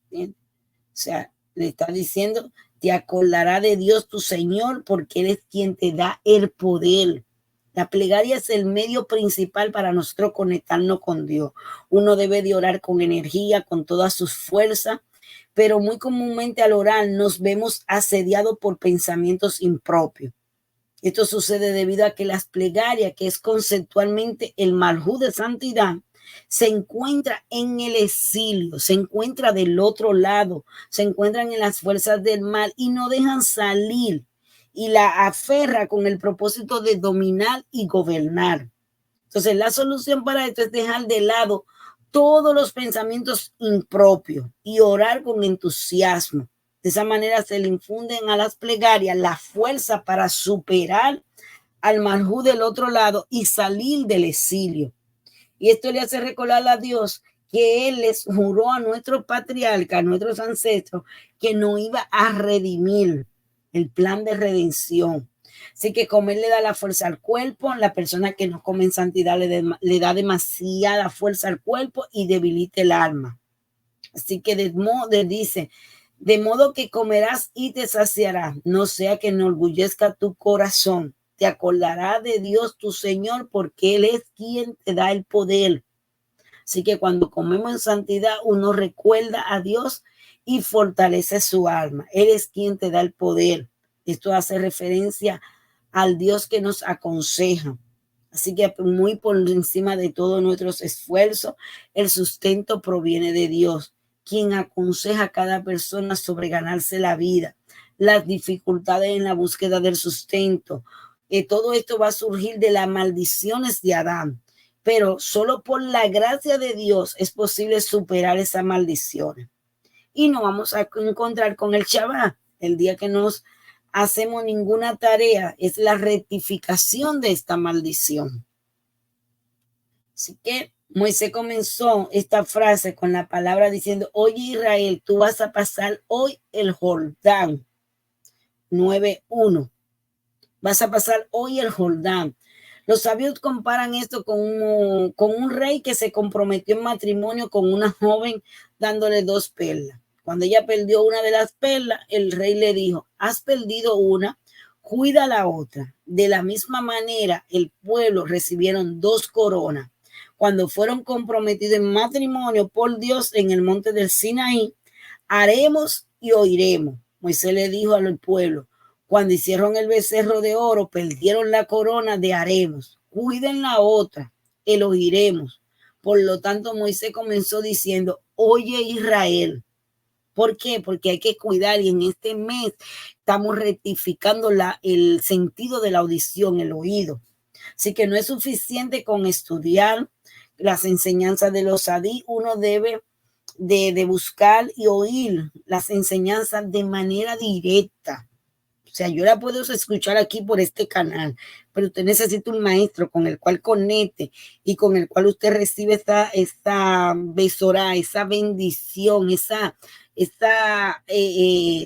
Speaker 1: ¿Bien? O sea, le está diciendo, te acordará de Dios tu Señor porque Él es quien te da el poder. La plegaria es el medio principal para nosotros conectarnos con Dios. Uno debe de orar con energía, con todas sus fuerzas, pero muy comúnmente al orar nos vemos asediados por pensamientos impropios. Esto sucede debido a que las plegarias, que es conceptualmente el malhú de santidad, se encuentra en el exilio, se encuentra del otro lado, se encuentran en las fuerzas del mal y no dejan salir y la aferra con el propósito de dominar y gobernar. Entonces, la solución para esto es dejar de lado todos los pensamientos impropios y orar con entusiasmo. De esa manera se le infunden a las plegarias la fuerza para superar al malhú del otro lado y salir del exilio. Y esto le hace recordar a Dios que Él les juró a nuestros patriarcas, a nuestros ancestros, que no iba a redimir el plan de redención. Así que comer le da la fuerza al cuerpo, la persona que no come en santidad le da demasiada fuerza al cuerpo y debilita el alma. Así que dice, de modo que comerás y te saciarás, no sea que enorgullezca tu corazón. Te acordará de Dios tu Señor porque Él es quien te da el poder. Así que cuando comemos en santidad, uno recuerda a Dios y fortalece su alma. Él es quien te da el poder. Esto hace referencia al Dios que nos aconseja. Así que muy por encima de todos nuestros esfuerzos, el sustento proviene de Dios, quien aconseja a cada persona sobre ganarse la vida, las dificultades en la búsqueda del sustento. Todo esto va a surgir de las maldiciones de Adán, pero solo por la gracia de Dios es posible superar esas maldiciones. Y nos vamos a encontrar con el Shabbat, el día que nos hacemos ninguna tarea, es la rectificación de esta maldición. Así que Moisés comenzó esta frase con la palabra diciendo: oye Israel, tú vas a pasar hoy el Jordán. 9:1. Vas a pasar hoy el Jordán. Los sabios comparan esto con un rey que se comprometió en matrimonio con una joven dándole 2 perlas. Cuando ella perdió una de las perlas, el rey le dijo: has perdido una, cuida la otra. De la misma manera, el pueblo recibieron 2 coronas. Cuando fueron comprometidos en matrimonio por Dios en el monte del Sinaí, haremos y oiremos. Moisés le dijo al pueblo: cuando hicieron el becerro de oro, perdieron la corona de haremos. Cuiden la otra, el oiremos. Por lo tanto, Moisés comenzó diciendo: oye Israel. ¿Por qué? Porque hay que cuidar, y en este mes estamos rectificando el sentido de la audición, el oído. Así que no es suficiente con estudiar las enseñanzas de los sadí, uno debe de buscar y oír las enseñanzas de manera directa. O sea, yo la puedo escuchar aquí por este canal, pero usted necesita un maestro con el cual conecte y con el cual usted recibe esta besorá, esa bendición, esa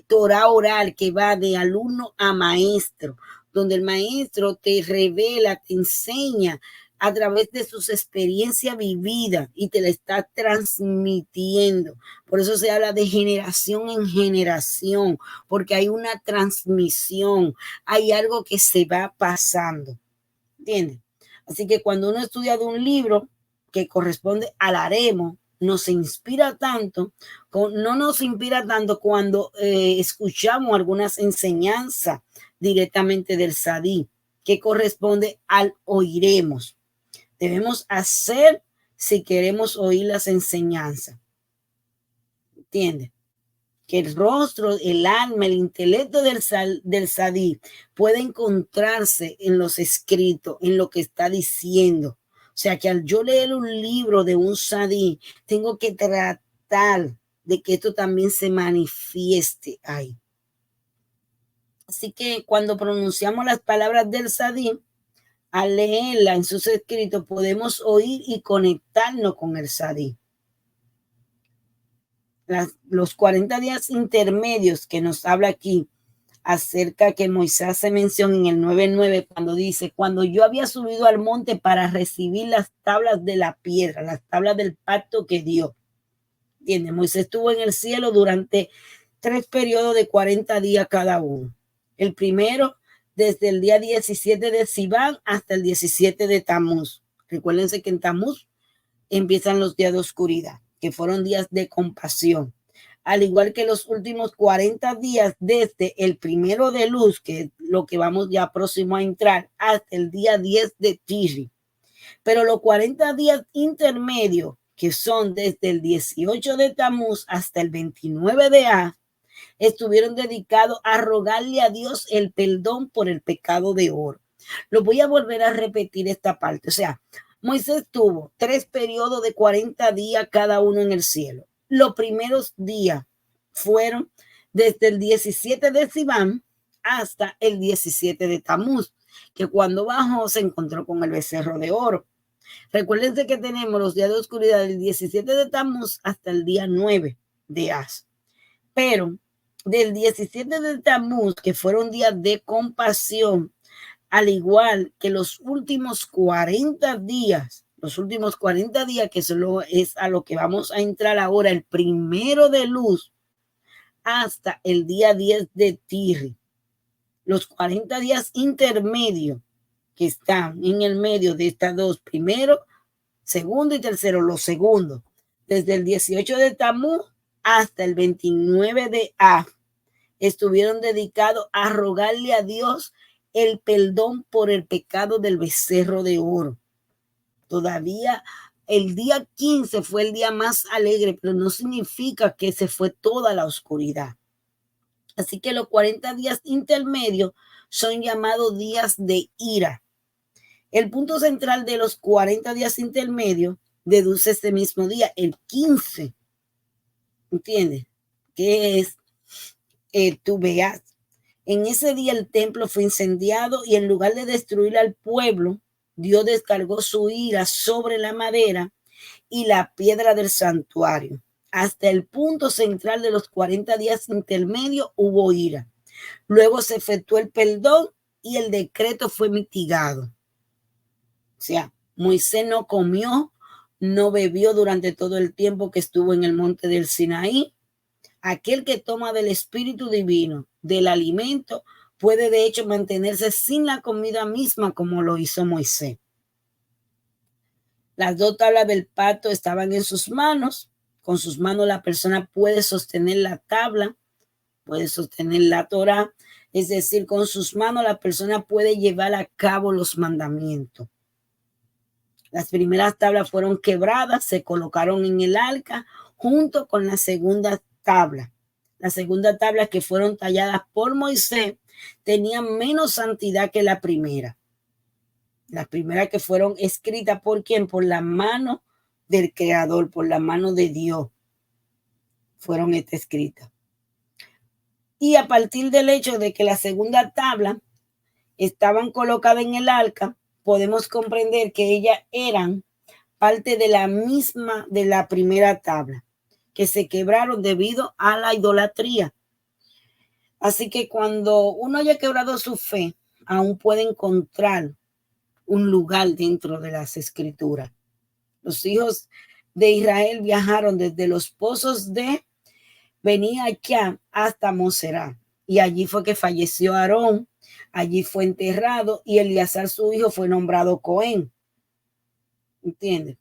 Speaker 1: Torah oral que va de alumno a maestro, donde el maestro te revela, te enseña a través de sus experiencias vividas y te la está transmitiendo. Por eso se habla de generación en generación, porque hay una transmisión, hay algo que se va pasando. ¿Entiendes? Así que cuando uno estudia de un libro que corresponde al haremo, nos inspira tanto, no nos inspira tanto cuando escuchamos algunas enseñanzas directamente del sadí, que corresponde al oiremos. Debemos hacer si queremos oír las enseñanzas. ¿Entiendes? Que el rostro, el alma, el intelecto del sadí puede encontrarse en los escritos, en lo que está diciendo. O sea, que al yo leer un libro de un sadí, tengo que tratar de que esto también se manifieste ahí. Así que cuando pronunciamos las palabras del sadí, al leerla en sus escritos, podemos oír y conectarnos con el sadí. Los 40 días intermedios que nos habla aquí acerca que Moisés hace mención en el 9:9, cuando dice: cuando yo había subido al monte para recibir las tablas de la piedra, las tablas del pacto que dio. ¿Entiendes? Moisés estuvo en el cielo durante 3 periodos de 40 días cada uno. El primero, desde el día 17 de Sivan hasta el 17 de Tamuz. Recuérdense que en Tamuz empiezan los días de oscuridad, que fueron días de compasión. Al igual que los últimos 40 días desde el primero de luz, que es lo que vamos ya próximo a entrar, hasta el día 10 de Tishri. Pero los 40 días intermedios, que son desde el 18 de Tamuz hasta el 29 de A, estuvieron dedicados a rogarle a Dios el perdón por el pecado de oro. Lo voy a volver a repetir esta parte. O sea, Moisés tuvo 3 periodos de 40 días cada uno en el cielo. Los primeros días fueron desde el 17 de Sivan hasta el 17 de Tamuz, que cuando bajó se encontró con el becerro de oro. Recuérdense que tenemos los días de oscuridad del 17 de Tamuz hasta el día 9 de Az. Pero del 17 de Tamuz, que fueron días de compasión, al igual que los últimos 40 días, que solo es a lo que vamos a entrar ahora, el primero de luz, hasta el día 10 de Tishri. Los 40 días intermedios que están en el medio de estas dos, primero, segundo y tercero, los segundos, desde el 18 de Tamuz hasta el 29 de Av, estuvieron dedicados a rogarle a Dios el perdón por el pecado del becerro de oro. Todavía el día 15 fue el día más alegre, pero no significa que se fue toda la oscuridad. Así que los 40 días intermedios son llamados días de ira. El punto central de los 40 días intermedios deduce este mismo día, el 15. ¿Entiendes? Que es tu veas. En ese día el templo fue incendiado y en lugar de destruir al pueblo, Dios descargó su ira sobre la madera y la piedra del santuario. Hasta el punto central de los 40 días intermedios hubo ira. Luego se efectuó el perdón y el decreto fue mitigado. O sea, Moisés no comió, no bebió durante todo el tiempo que estuvo en el monte del Sinaí. Aquel que toma del Espíritu Divino, del alimento, puede de hecho mantenerse sin la comida misma como lo hizo Moisés. Las dos tablas del pacto estaban en sus manos. Con sus manos la persona puede sostener la tabla, puede sostener la Torá. Es decir, con sus manos la persona puede llevar a cabo los mandamientos. Las primeras tablas fueron quebradas, se colocaron en el arca junto con la segunda tabla. La segunda tabla, que fueron talladas por Moisés, tenían menos santidad que la primera. Las primeras que fueron escritas por quién? Por la mano del Creador, por la mano de Dios, fueron escritas. Y a partir del hecho de que la segunda tabla estaban colocadas en el arca, podemos comprender que ellas eran parte de la misma de la primera tabla, que se quebraron debido a la idolatría. Así que cuando uno haya quebrado su fe, aún puede encontrar un lugar dentro de las escrituras. Los hijos de Israel viajaron desde los pozos de Beni-Jaacan hasta Moserá, y allí fue que falleció Aarón, allí fue enterrado, y Eleazar su hijo fue nombrado Cohen. ¿Entiendes?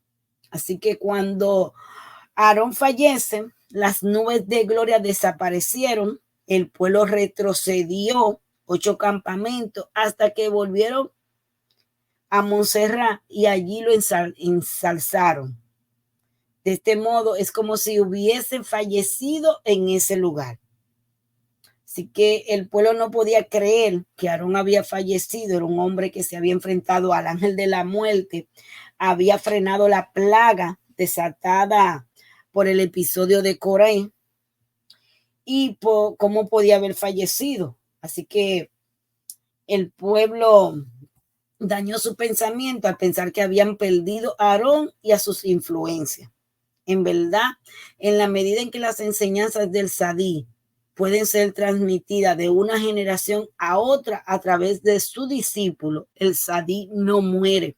Speaker 1: Así que cuando Aarón fallece, las nubes de gloria desaparecieron, el pueblo retrocedió 8 campamentos hasta que volvieron a Montserrat y allí lo ensalzaron. De este modo es como si hubiesen fallecido en ese lugar. Así que el pueblo no podía creer que Aarón había fallecido. Era un hombre que se había enfrentado al ángel de la muerte, había frenado la plaga desatada por el episodio de Coré, y cómo podía haber fallecido. Así que el pueblo dañó su pensamiento al pensar que habían perdido a Aarón y a sus influencias. En verdad, en la medida en que las enseñanzas del Sadí pueden ser transmitidas de una generación a otra a través de su discípulo, el Sadí no muere.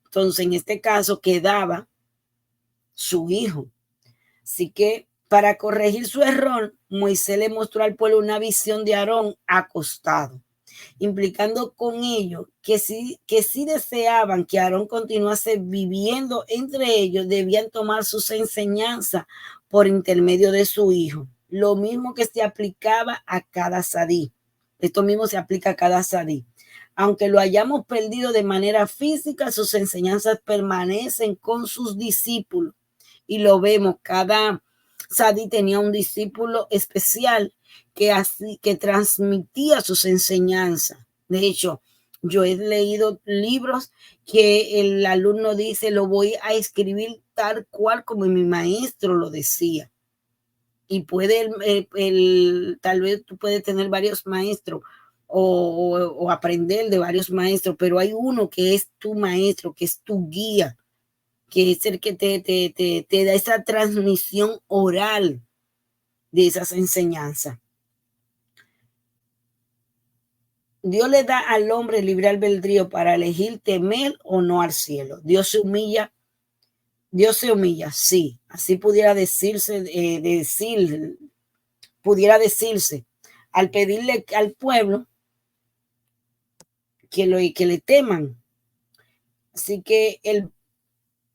Speaker 1: Entonces, en este caso, quedaba su hijo. Así que para corregir su error, Moisés le mostró al pueblo una visión de Aarón acostado, implicando con ello que si deseaban que Aarón continuase viviendo entre ellos, debían tomar sus enseñanzas por intermedio de su hijo. Lo mismo que se aplicaba a cada sadí. Esto mismo se aplica a cada sadí. Aunque lo hayamos perdido de manera física, sus enseñanzas permanecen con sus discípulos. Y lo vemos, cada sadí tenía un discípulo especial que transmitía sus enseñanzas. De hecho, yo he leído libros que el alumno dice, lo voy a escribir tal cual como mi maestro lo decía. Y puede, tal vez tú puedes tener varios maestros o aprender de varios maestros, pero hay uno que es tu maestro, que es tu guía, que es el que te da esa transmisión oral de esas enseñanzas. Dios le da al hombre libre albedrío para elegir temer o no al cielo. Dios se humilla, sí. Así pudiera decirse, al pedirle al pueblo que le teman. Así que el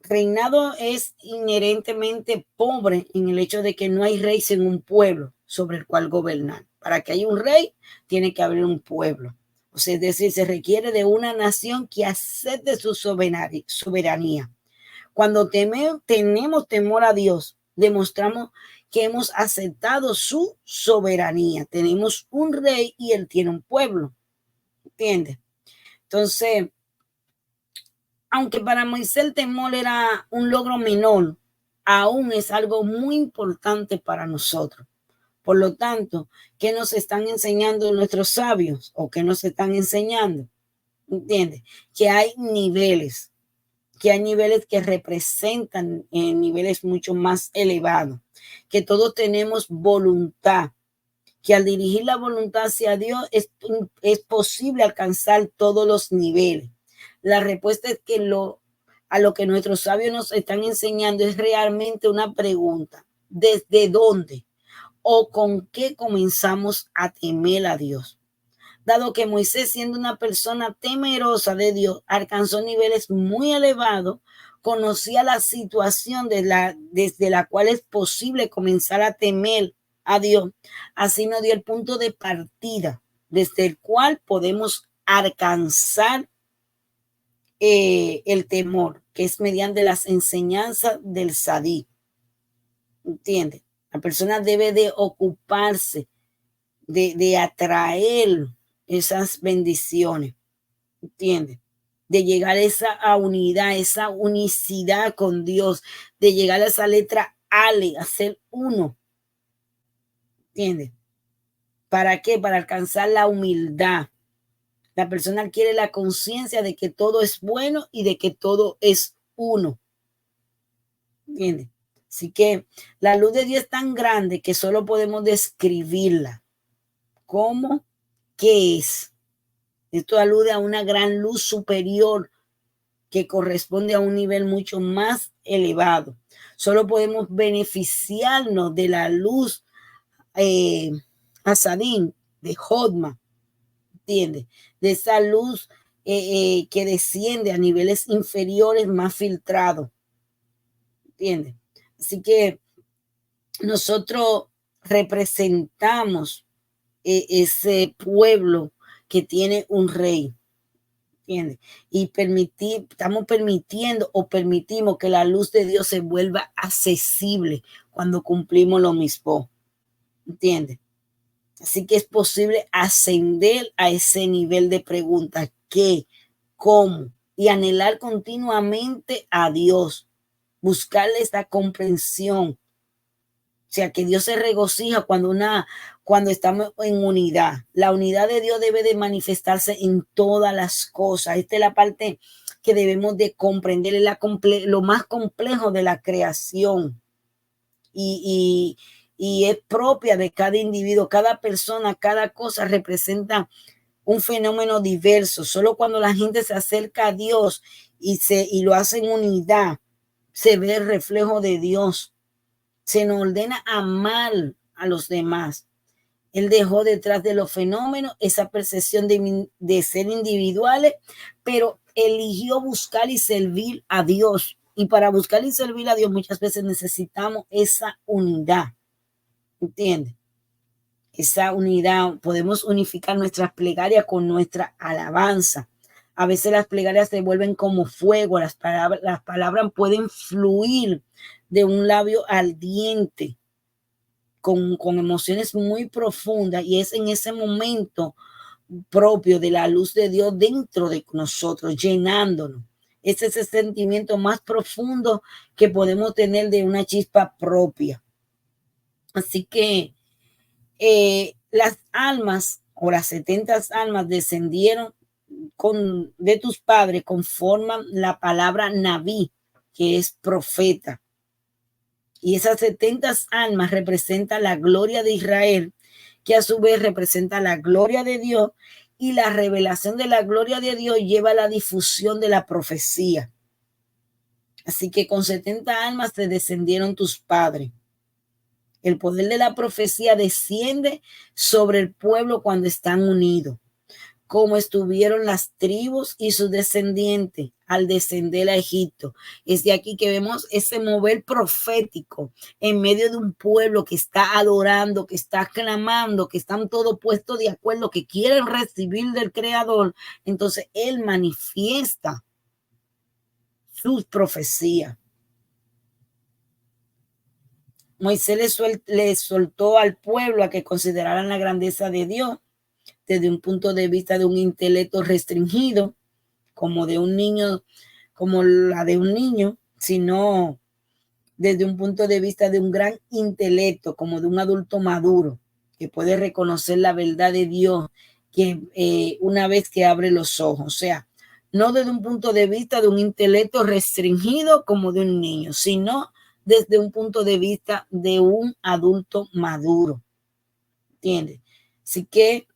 Speaker 1: reinado es inherentemente pobre en el hecho de que no hay rey sin un pueblo sobre el cual gobernar. Para que haya un rey, tiene que haber un pueblo. O sea, es decir, se requiere de una nación que acepte su soberanía. Cuando tenemos temor a Dios, demostramos que hemos aceptado su soberanía. Tenemos un rey y él tiene un pueblo. ¿Entiendes? Entonces, aunque para Moisés el temor era un logro menor, aún es algo muy importante para nosotros, Por lo tanto, ¿qué nos están enseñando nuestros sabios o qué nos están enseñando? ¿Entiendes? Que hay niveles, que representan niveles mucho más elevados, que todos tenemos voluntad, que al dirigir la voluntad hacia Dios es posible alcanzar todos los niveles. La respuesta es que a lo que nuestros sabios nos están enseñando es realmente una pregunta: ¿desde dónde o con qué comenzamos a temer a Dios? Dado que Moisés, siendo una persona temerosa de Dios, alcanzó niveles muy elevados, conocía la situación desde la cual es posible comenzar a temer a Dios. Así nos dio el punto de partida desde el cual podemos alcanzar el temor, que es mediante las enseñanzas del Sadí. ¿Entiendes? La persona debe de ocuparse de atraer esas bendiciones, ¿entiendes? De llegar a esa unidad, esa unicidad con Dios, de llegar a esa letra Ale, a ser uno, ¿entiendes? ¿Para qué? Para alcanzar la humildad. La persona adquiere la conciencia de que todo es bueno y de que todo es uno, ¿entiendes? Así que la luz de Dios es tan grande que solo podemos describirla. ¿Cómo? ¿Qué es? Esto alude a una gran luz superior que corresponde a un nivel mucho más elevado. Solo podemos beneficiarnos de la luz Asadín, de Hodma, ¿entiendes? De esa luz que desciende a niveles inferiores más filtrados, ¿entiendes? Así que nosotros representamos ese pueblo que tiene un rey, ¿entiendes? Y estamos permitiendo o permitimos que la luz de Dios se vuelva accesible cuando cumplimos lo mismo, ¿entiendes? Así que es posible ascender a ese nivel de preguntas: ¿qué? ¿Cómo? Y anhelar continuamente a Dios, buscarle esta comprensión. O sea, que Dios se regocija cuando estamos en unidad. La unidad de Dios debe de manifestarse en todas las cosas. Esta es la parte que debemos de comprender, es lo más complejo de la creación. Y es propia de cada individuo, cada persona, cada cosa representa un fenómeno diverso. Solo cuando la gente se acerca a Dios y lo hace en unidad, se ve el reflejo de Dios. Se nos ordena amar a los demás. Él dejó detrás de los fenómenos esa percepción de ser individuales, pero eligió buscar y servir a Dios. Y para buscar y servir a Dios muchas veces necesitamos esa unidad, ¿entiendes? Esa unidad, podemos unificar nuestras plegarias con nuestra alabanza. A veces las plegarias se vuelven como fuego, las palabras pueden fluir de un labio ardiente, con emociones muy profundas, y es en ese momento propio de la luz de Dios dentro de nosotros, llenándonos. Es ese sentimiento más profundo que podemos tener de una chispa propia. Así que las almas o las 70 almas descendieron de tus padres, conforman la palabra Naví, que es profeta. Y esas 70 almas representan la gloria de Israel, que a su vez representa la gloria de Dios, y la revelación de la gloria de Dios lleva a la difusión de la profecía. Así que con 70 almas te descendieron tus padres. El poder de la profecía desciende sobre el pueblo cuando están unidos, como estuvieron las tribus y sus descendientes al descender a Egipto. Es de aquí que vemos ese mover profético en medio de un pueblo que está adorando, que está clamando, que están todos puestos de acuerdo, que quieren recibir del Creador. Entonces Él manifiesta sus profecías. Moisés le soltó al pueblo a que consideraran la grandeza de Dios desde un punto de vista de un intelecto restringido, como la de un niño, sino desde un punto de vista de un gran intelecto, como de un adulto maduro, que puede reconocer la verdad de Dios que una vez que abre los ojos. O sea, no desde un punto de vista de un intelecto restringido como de un niño, sino desde un punto de vista de un adulto maduro. ¿Entiendes? Así que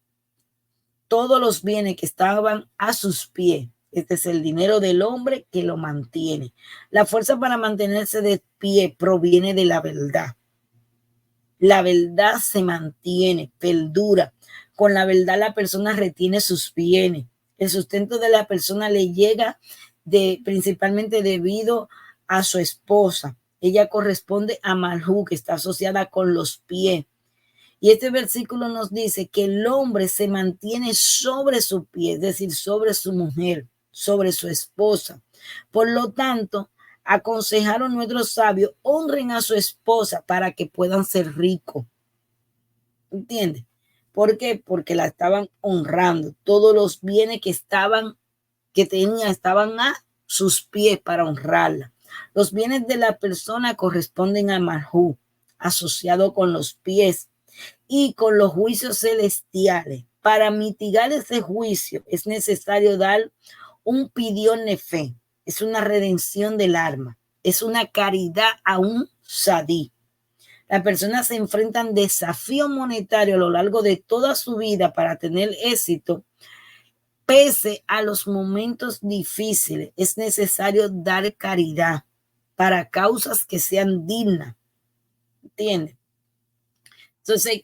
Speaker 1: todos los bienes que estaban a sus pies, este es el dinero del hombre que lo mantiene. La fuerza para mantenerse de pie proviene de la verdad. La verdad se mantiene, perdura. Con la verdad la persona retiene sus bienes. El sustento de la persona le llega principalmente debido a su esposa. Ella corresponde a Malhú, que está asociada con los pies. Y este versículo nos dice que el hombre se mantiene sobre su pie, es decir, sobre su mujer, sobre su esposa. Por lo tanto, aconsejaron nuestros sabios, honren a su esposa para que puedan ser ricos. ¿Entiendes? ¿Por qué? Porque la estaban honrando. Todos los bienes que tenía, estaban a sus pies para honrarla. Los bienes de la persona corresponden a Malhú, asociado con los pies y con los juicios celestiales. Para mitigar ese juicio es necesario dar un pidión de fe. Es una redención del alma. Es una caridad a un sadí. Las personas se enfrentan desafíos monetarios a lo largo de toda su vida para tener éxito. Pese a los momentos difíciles, es necesario dar caridad para causas que sean dignas. ¿Entiendes? Entonces,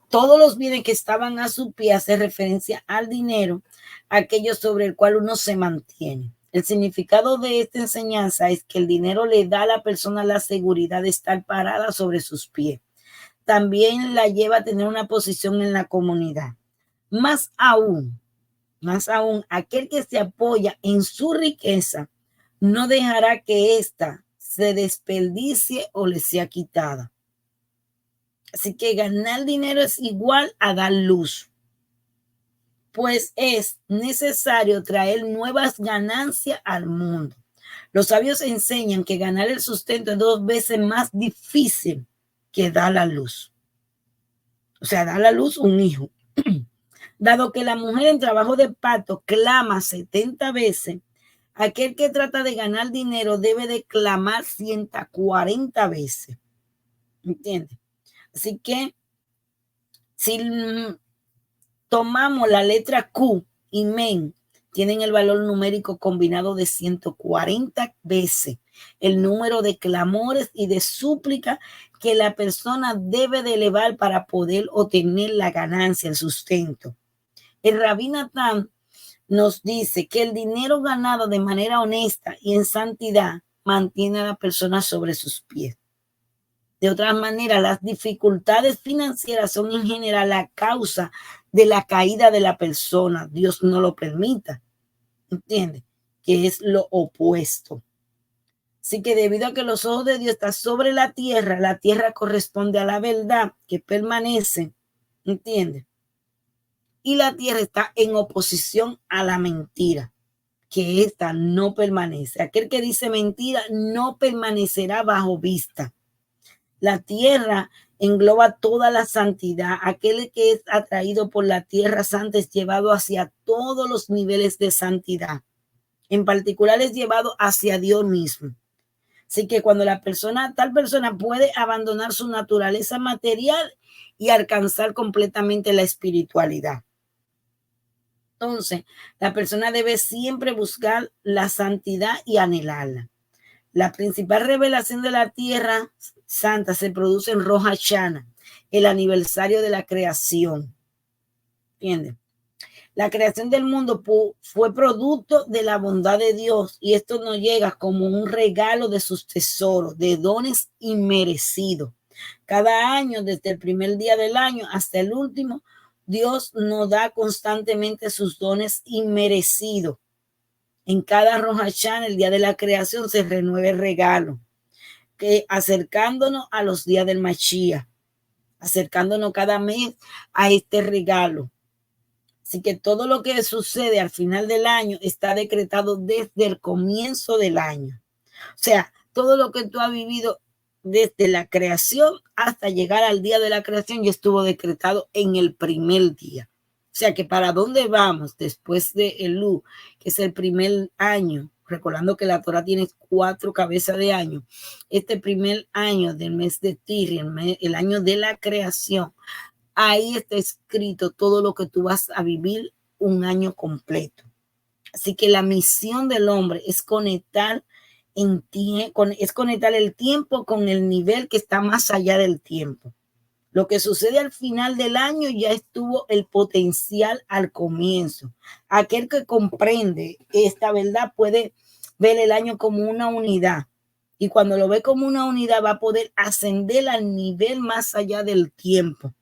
Speaker 1: todos los bienes que estaban a su pie hace referencia al dinero, aquello sobre el cual uno se mantiene. El significado de esta enseñanza es que el dinero le da a la persona la seguridad de estar parada sobre sus pies. También la lleva a tener una posición en la comunidad. Más aún, aquel que se apoya en su riqueza no dejará que ésta se desperdicie o le sea quitada. Así que ganar dinero es igual a dar luz, pues es necesario traer nuevas ganancias al mundo. Los sabios enseñan que ganar el sustento es 2 veces más difícil que dar la luz. O sea, dar a la luz un hijo. Dado que la mujer en trabajo de parto clama 70 veces, aquel que trata de ganar dinero debe de clamar 140 veces. ¿Entiendes? Así que si tomamos la letra Q y men, tienen el valor numérico combinado de 140 veces el número de clamores y de súplicas que la persona debe de elevar para poder obtener la ganancia, el sustento. El Rabí Natán nos dice que el dinero ganado de manera honesta y en santidad mantiene a la persona sobre sus pies. De otra manera, las dificultades financieras son en general la causa de la caída de la persona. Dios no lo permita. ¿Entiendes? Que es lo opuesto. Así que debido a que los ojos de Dios están sobre la tierra corresponde a la verdad que permanece. ¿Entiendes? Y la tierra está en oposición a la mentira, que esta no permanece. Aquel que dice mentira no permanecerá bajo vista. La tierra engloba toda la santidad. Aquel que es atraído por la tierra santa es llevado hacia todos los niveles de santidad. En particular es llevado hacia Dios mismo. Así que cuando tal persona puede abandonar su naturaleza material y alcanzar completamente la espiritualidad. Entonces, la persona debe siempre buscar la santidad y anhelarla. La principal revelación de la tierra santa se produce en Rosh Hashanah, el aniversario de la creación. ¿Entiendes? La creación del mundo fue producto de la bondad de Dios y esto nos llega como un regalo de sus tesoros, de dones inmerecidos. Cada año, desde el primer día del año hasta el último, Dios nos da constantemente sus dones inmerecidos. En cada Rosh Hashanah, el día de la creación, se renueva el regalo, que acercándonos a los días del Mashiach, acercándonos cada mes a este regalo. Así que todo lo que sucede al final del año está decretado desde el comienzo del año. O sea, todo lo que tú has vivido desde la creación hasta llegar al día de la creación, ya estuvo decretado en el primer día. O sea que para dónde vamos después de Elú, que es el primer año, recordando que la Torah tiene 4 cabezas de año, este primer año del mes de Tiri, el año de la creación, ahí está escrito todo lo que tú vas a vivir un año completo. Así que la misión del hombre es conectar es conectar el tiempo con el nivel que está más allá del tiempo. Lo que sucede al final del año ya estuvo el potencial al comienzo. Aquel que comprende esta verdad puede ver el año como una unidad. Y cuando lo ve como una unidad va a poder ascender al nivel más allá del tiempo.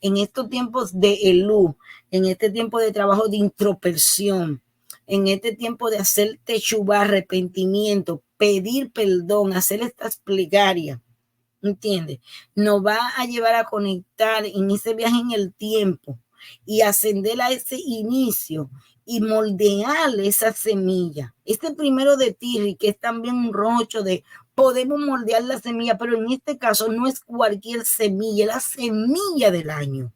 Speaker 1: En estos tiempos de Elú, en este tiempo de trabajo de introspección, en este tiempo de hacer techubá, arrepentimiento, pedir perdón, hacer estas plegarias, ¿entiendes? Nos va a llevar a conectar en ese viaje en el tiempo y ascender a ese inicio y moldear esa semilla. Este primero de Tiri, que es también un rocho de podemos moldear la semilla, pero en este caso no es cualquier semilla, es la semilla del año.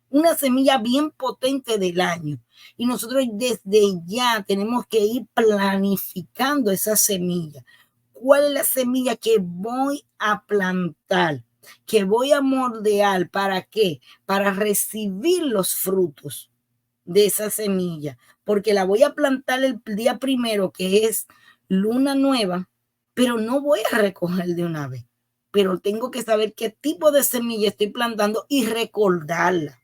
Speaker 1: Una semilla bien potente del año. Y nosotros desde ya tenemos que ir planificando esa semilla. ¿Cuál es la semilla que voy a plantar? Que voy a moldear. ¿Para qué? Para recibir los frutos de esa semilla. Porque la voy a plantar el día primero, que es luna nueva, pero no voy a recoger de una vez. Pero tengo que saber qué tipo de semilla estoy plantando y recordarla.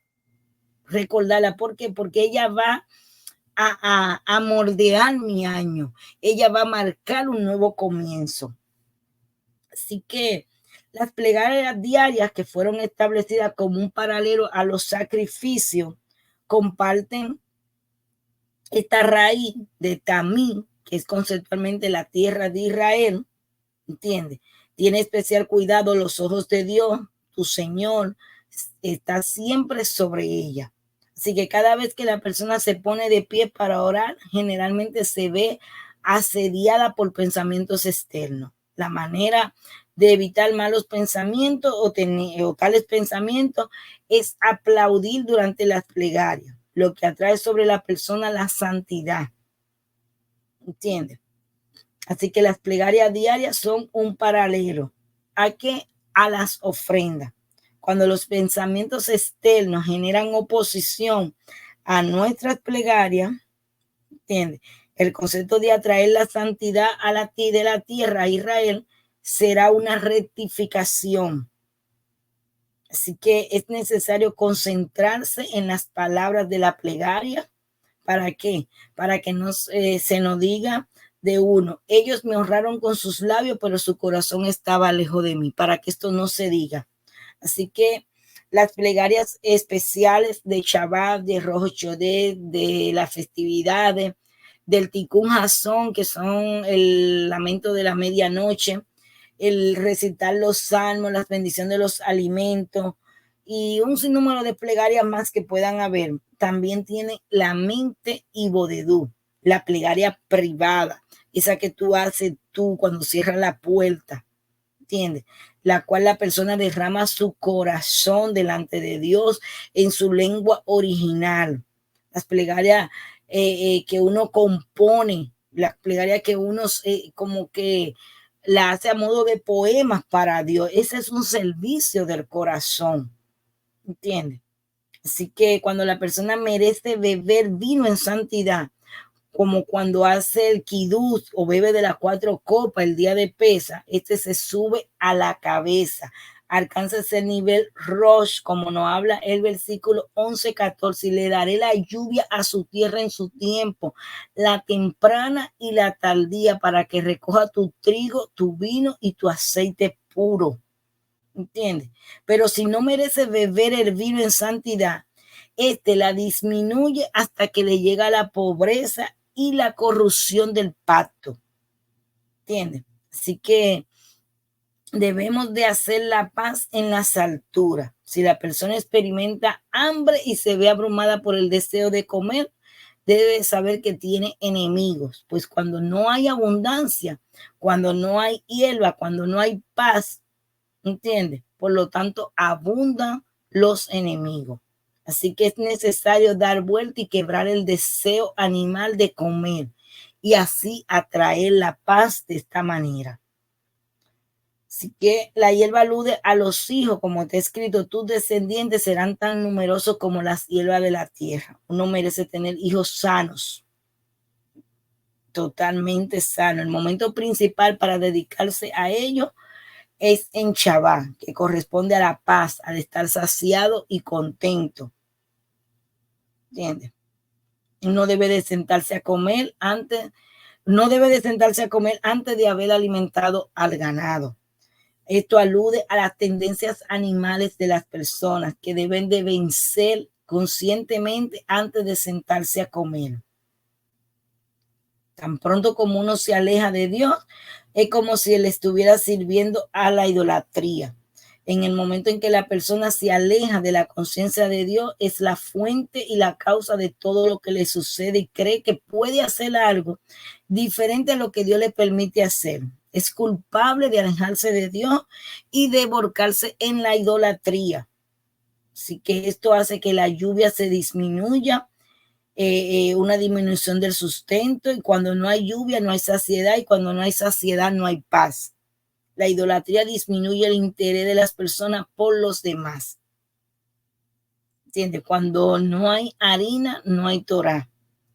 Speaker 1: ¿Por qué? Porque ella va a moldear mi año. Ella va a marcar un nuevo comienzo. Así que las plegarias diarias que fueron establecidas como un paralelo a los sacrificios comparten esta raíz de Tamí, que es conceptualmente la tierra de Israel, ¿entiendes? Tiene especial cuidado los ojos de Dios, tu Señor, está siempre sobre ella. Así que cada vez que la persona se pone de pie para orar, generalmente se ve asediada por pensamientos externos. La manera de evitar malos pensamientos o tales pensamientos es aplaudir durante las plegarias, lo que atrae sobre la persona la santidad. ¿Entiendes? Así que las plegarias diarias son un paralelo a que a las ofrendas. Cuando los pensamientos externos generan oposición a nuestras plegarias, ¿entiendes? El concepto de atraer la santidad de la tierra a Israel será una rectificación. Así que es necesario concentrarse en las palabras de la plegaria. ¿Para qué? Para que se nos diga de uno, ellos me honraron con sus labios, pero su corazón estaba lejos de mí, para que esto no se diga. Así que las plegarias especiales de Shabbat, de Rosh Chodet, de las festividades, del Tikkun Hazón, que son el lamento de la medianoche, el recitar los salmos, las bendiciones de los alimentos y un sinnúmero de plegarias más que puedan haber. También tiene la mente y bodedú, la plegaria privada, esa que tú haces tú cuando cierras la puerta, ¿entiendes? La cual la persona derrama su corazón delante de Dios en su lengua original. Las plegarias que uno compone, las plegarias que uno como que la hace a modo de poemas para Dios. Ese es un servicio del corazón, ¿entiendes? Así que cuando la persona merece beber vino en santidad, como cuando hace el kiddush o bebe de las 4 copas el día de pesa, este se sube a la cabeza, alcanza ese nivel Rosh, como nos habla el versículo 11-14, y le daré la lluvia a su tierra en su tiempo, la temprana y la tardía, para que recoja tu trigo, tu vino y tu aceite puro. ¿Entiendes? Pero si no merece beber el vino en santidad, la disminuye hasta que le llega la pobreza y la corrupción del pacto. ¿Entiendes? Así que debemos de hacer la paz en las alturas. Si la persona experimenta hambre y se ve abrumada por el deseo de comer, debe saber que tiene enemigos, pues cuando no hay abundancia, cuando no hay hierba, cuando no hay paz, ¿entiendes? Por lo tanto, abundan los enemigos. Así que es necesario dar vuelta y quebrar el deseo animal de comer y así atraer la paz de esta manera. Así que la hierba alude a los hijos, como está escrito, tus descendientes serán tan numerosos como las hierbas de la tierra. Uno merece tener hijos sanos, totalmente sanos. El momento principal para dedicarse a ellos es en Shabbat, que corresponde a la paz, al estar saciado y contento. ¿Entiendes? No debe de sentarse a comer antes, no debe de sentarse a comer antes de haber alimentado al ganado. Esto alude a las tendencias animales de las personas que deben de vencer conscientemente antes de sentarse a comer. Tan pronto como uno se aleja de Dios, es como si él estuviera sirviendo a la idolatría. En el momento en que la persona se aleja de la conciencia de Dios, es la fuente y la causa de todo lo que le sucede y cree que puede hacer algo diferente a lo que Dios le permite hacer. Es culpable de alejarse de Dios y de volcarse en la idolatría. Así que esto hace que la lluvia se disminuya, una disminución del sustento, y cuando no hay lluvia no hay saciedad, y cuando no hay saciedad no hay paz. La idolatría disminuye el interés de las personas por los demás. ¿Entiendes? Cuando no hay harina, no hay Torah.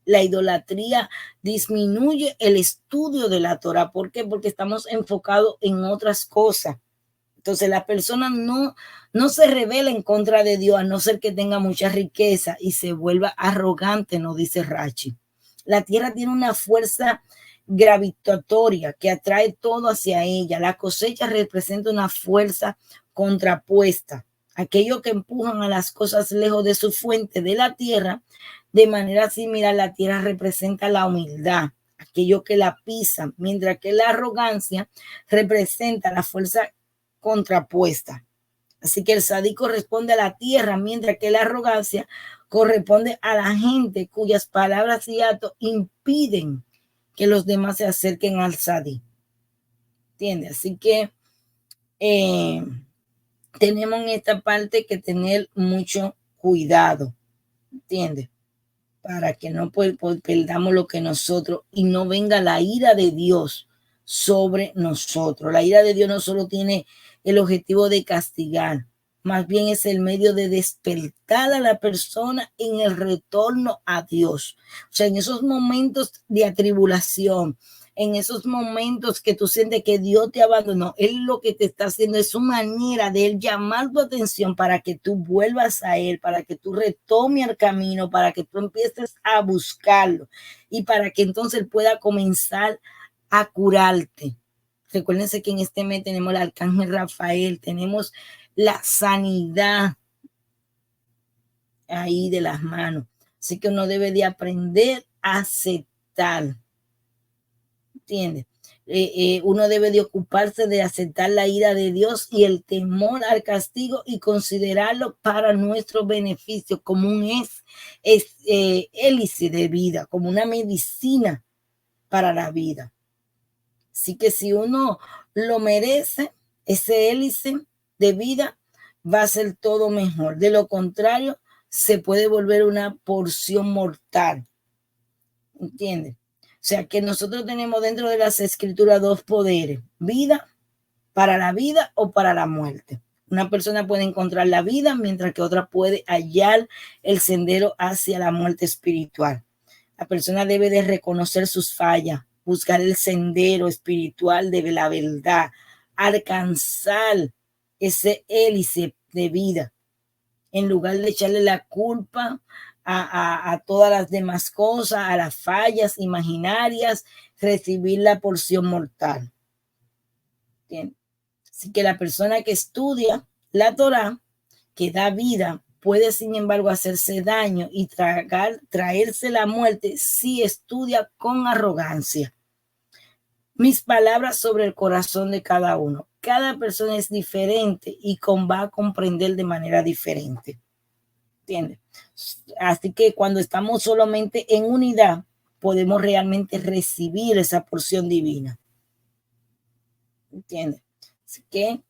Speaker 1: La idolatría disminuye el estudio de la Torah. ¿Por qué? Porque estamos enfocados en otras cosas. Entonces la persona no se revela en contra de Dios, a no ser que tenga mucha riqueza y se vuelva arrogante, nos dice Rachi. La tierra tiene una fuerza gravitatoria que atrae todo hacia ella. La cosecha representa una fuerza contrapuesta. Aquellos que empujan a las cosas lejos de su fuente de la tierra, de manera similar, la tierra representa la humildad, aquellos que la pisan, mientras que la arrogancia representa la fuerza contrapuesta. Así que el sádico corresponde a la tierra, mientras que la arrogancia corresponde a la gente cuyas palabras y actos impiden que los demás se acerquen al sadí. ¿Entiendes? Así que tenemos en esta parte que tener mucho cuidado. ¿Entiendes? Para que no perdamos lo que nosotros y no venga la ira de Dios sobre nosotros. La ira de Dios no solo tiene el objetivo de castigar, más bien es el medio de despertar a la persona en el retorno a Dios. O sea, en esos momentos de atribulación, en esos momentos que tú sientes que Dios te abandonó, Él lo que te está haciendo es su manera de Él llamar tu atención para que tú vuelvas a Él, para que tú retomes el camino, para que tú empieces a buscarlo y para que entonces Él pueda comenzar a curarte. Recuérdense que en este mes tenemos el arcángel Rafael, tenemos la sanidad ahí de las manos. Así que uno debe de aprender a aceptar. ¿Entiendes? Uno debe de ocuparse de aceptar la ira de Dios y el temor al castigo y considerarlo para nuestro beneficio como un hélice de vida, como una medicina para la vida. Así que si uno lo merece, ese hélice de vida va a ser todo mejor. De lo contrario, se puede volver una porción mortal. ¿Entiendes? O sea que nosotros tenemos dentro de las escrituras dos poderes: vida para la vida o para la muerte. Una persona puede encontrar la vida, mientras que otra puede hallar el sendero hacia la muerte espiritual. La persona debe de reconocer sus fallas, buscar el sendero espiritual de la verdad, alcanzar ese hélice de vida, en lugar de echarle la culpa a todas las demás cosas, a las fallas imaginarias, recibir la porción mortal. ¿Entiendes? Así que la persona que estudia la Torah, que da vida, puede sin embargo hacerse daño y traerse la muerte si estudia con arrogancia. Mis palabras sobre el corazón de cada uno. Cada persona es diferente y va a comprender de manera diferente. ¿Entiendes? Así que cuando estamos solamente en unidad, podemos realmente recibir esa porción divina. ¿Entiendes? Así que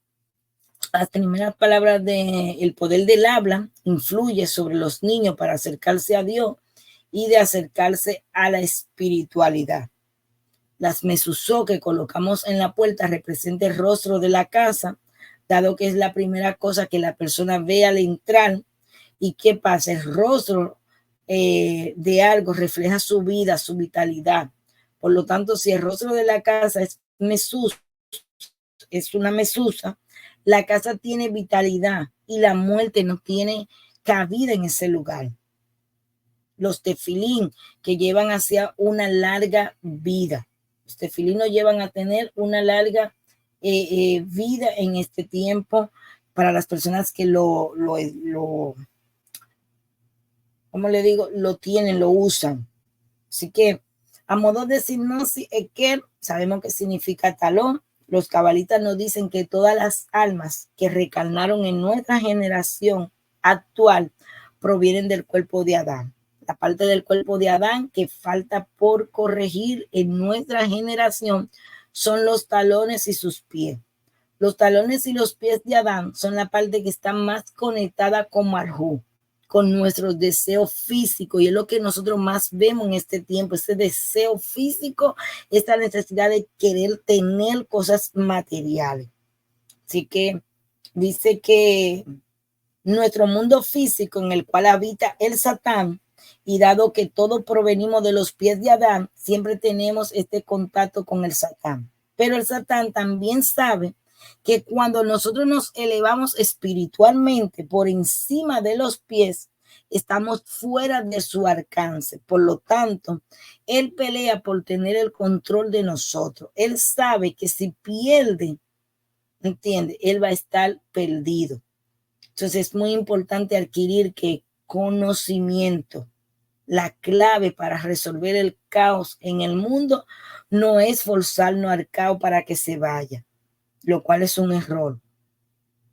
Speaker 1: Las primeras palabras del poder del habla influye sobre los niños para acercarse a Dios y de acercarse a la espiritualidad. Las mezuzó que colocamos en la puerta representa el rostro de la casa, dado que es la primera cosa que la persona ve al entrar. ¿Y qué pasa? El rostro de algo refleja su vida, su vitalidad. Por lo tanto, si el rostro de la casa es mezuz, es una mezusa, la casa tiene vitalidad y la muerte no tiene cabida en ese lugar. Los tefilín que llevan hacia una larga vida. Los tefilín nos llevan a tener una larga vida en este tiempo para las personas que ¿cómo le digo? Lo tienen, lo usan. Así que, a modo de sinopsis, Eker, sabemos que significa talón. Los cabalistas nos dicen que todas las almas que reencarnaron en nuestra generación actual provienen del cuerpo de Adán. La parte del cuerpo de Adán que falta por corregir en nuestra generación son los talones y sus pies. Los talones y los pies de Adán son la parte que está más conectada con Marjú, con nuestros deseos físicos, y es lo que nosotros más vemos en este tiempo, ese deseo físico, esta necesidad de querer tener cosas materiales. Así que dice que nuestro mundo físico en el cual habita el Satán, y dado que todos provenimos de los pies de Adán, siempre tenemos este contacto con el Satán. Pero el Satán también sabe que cuando nosotros nos elevamos espiritualmente por encima de los pies, estamos fuera de su alcance. Por lo tanto, él pelea por tener el control de nosotros. Él sabe que si pierde, ¿entiende? Él va a estar perdido. Entonces es muy importante adquirir que conocimiento. La clave para resolver el caos en el mundo no es forzarnos al caos para que se vaya, lo cual es un error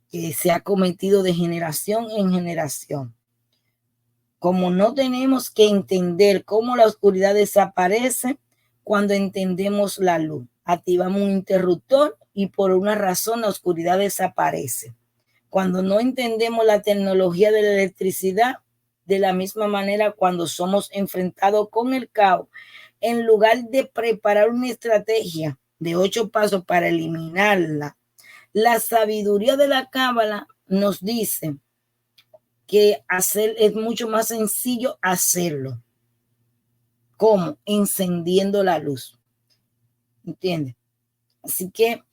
Speaker 1: que se ha cometido de generación en generación. Como no tenemos que entender cómo la oscuridad desaparece, cuando entendemos la luz, activamos un interruptor y por una razón la oscuridad desaparece. Cuando no entendemos la tecnología de la electricidad, de la misma manera cuando somos enfrentados con el caos, en lugar de preparar una estrategia de 8 pasos para eliminarla, la sabiduría de la cábala nos dice que hacer es mucho más sencillo hacerlo. ¿Cómo? Encendiendo la luz. ¿Entiendes? Así que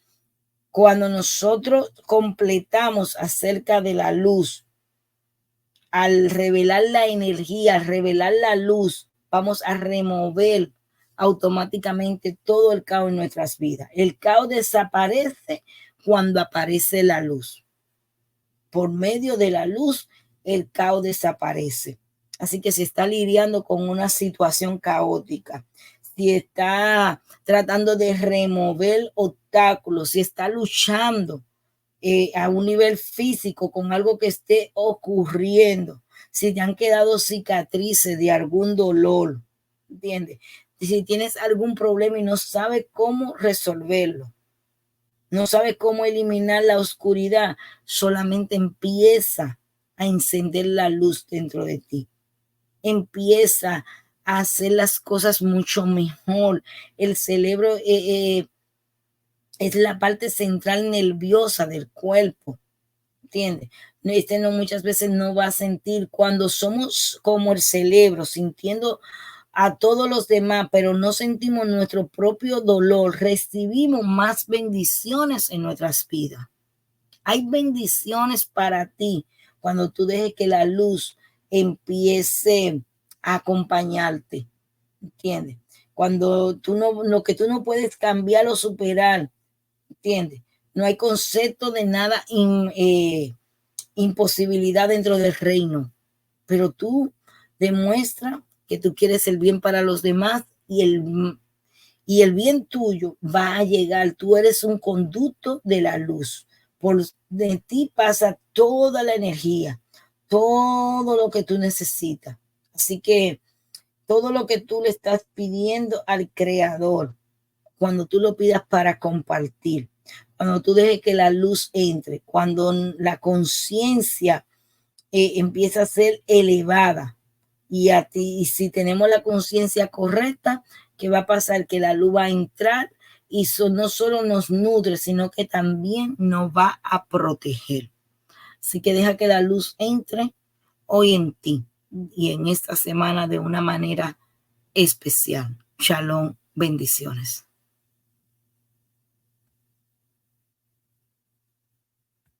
Speaker 1: cuando nosotros completamos acerca de la luz, al revelar la energía, al revelar la luz, vamos a remover automáticamente todo el caos en nuestras vidas. El caos desaparece cuando aparece la luz. Por medio de la luz, el caos desaparece. Así que si está lidiando con una situación caótica, si está tratando de remover obstáculos, si está luchando a un nivel físico con algo que esté ocurriendo, si te han quedado cicatrices de algún dolor, ¿entiendes? Si tienes algún problema y no sabes cómo resolverlo, no sabes cómo eliminar la oscuridad, solamente empieza a encender la luz dentro de ti. Empieza a hacer las cosas mucho mejor. El cerebro es la parte central nerviosa del cuerpo, ¿entiendes? No muchas veces no va a sentir cuando somos como el cerebro, sintiendo a todos los demás, pero no sentimos nuestro propio dolor, recibimos más bendiciones en nuestras vidas. Hay bendiciones para ti cuando tú dejes que la luz empiece a acompañarte, ¿entiendes? Cuando lo que tú no puedes cambiar o superar, ¿entiendes? No hay concepto de nada imposibilidad dentro del reino, pero tú demuestra que tú quieres el bien para los demás y el bien tuyo va a llegar. Tú eres un conducto de la luz. Por de ti pasa toda la energía, todo lo que tú necesitas. Así que todo lo que tú le estás pidiendo al Creador, cuando tú lo pidas para compartir, cuando tú dejes que la luz entre, cuando la conciencia empieza a ser elevada y a ti, y si tenemos la conciencia correcta, ¿qué va a pasar? Que la luz va a entrar y eso no solo nos nutre, sino que también nos va a proteger. Así que deja que la luz entre hoy en ti y en esta semana de una manera especial. Shalom, bendiciones.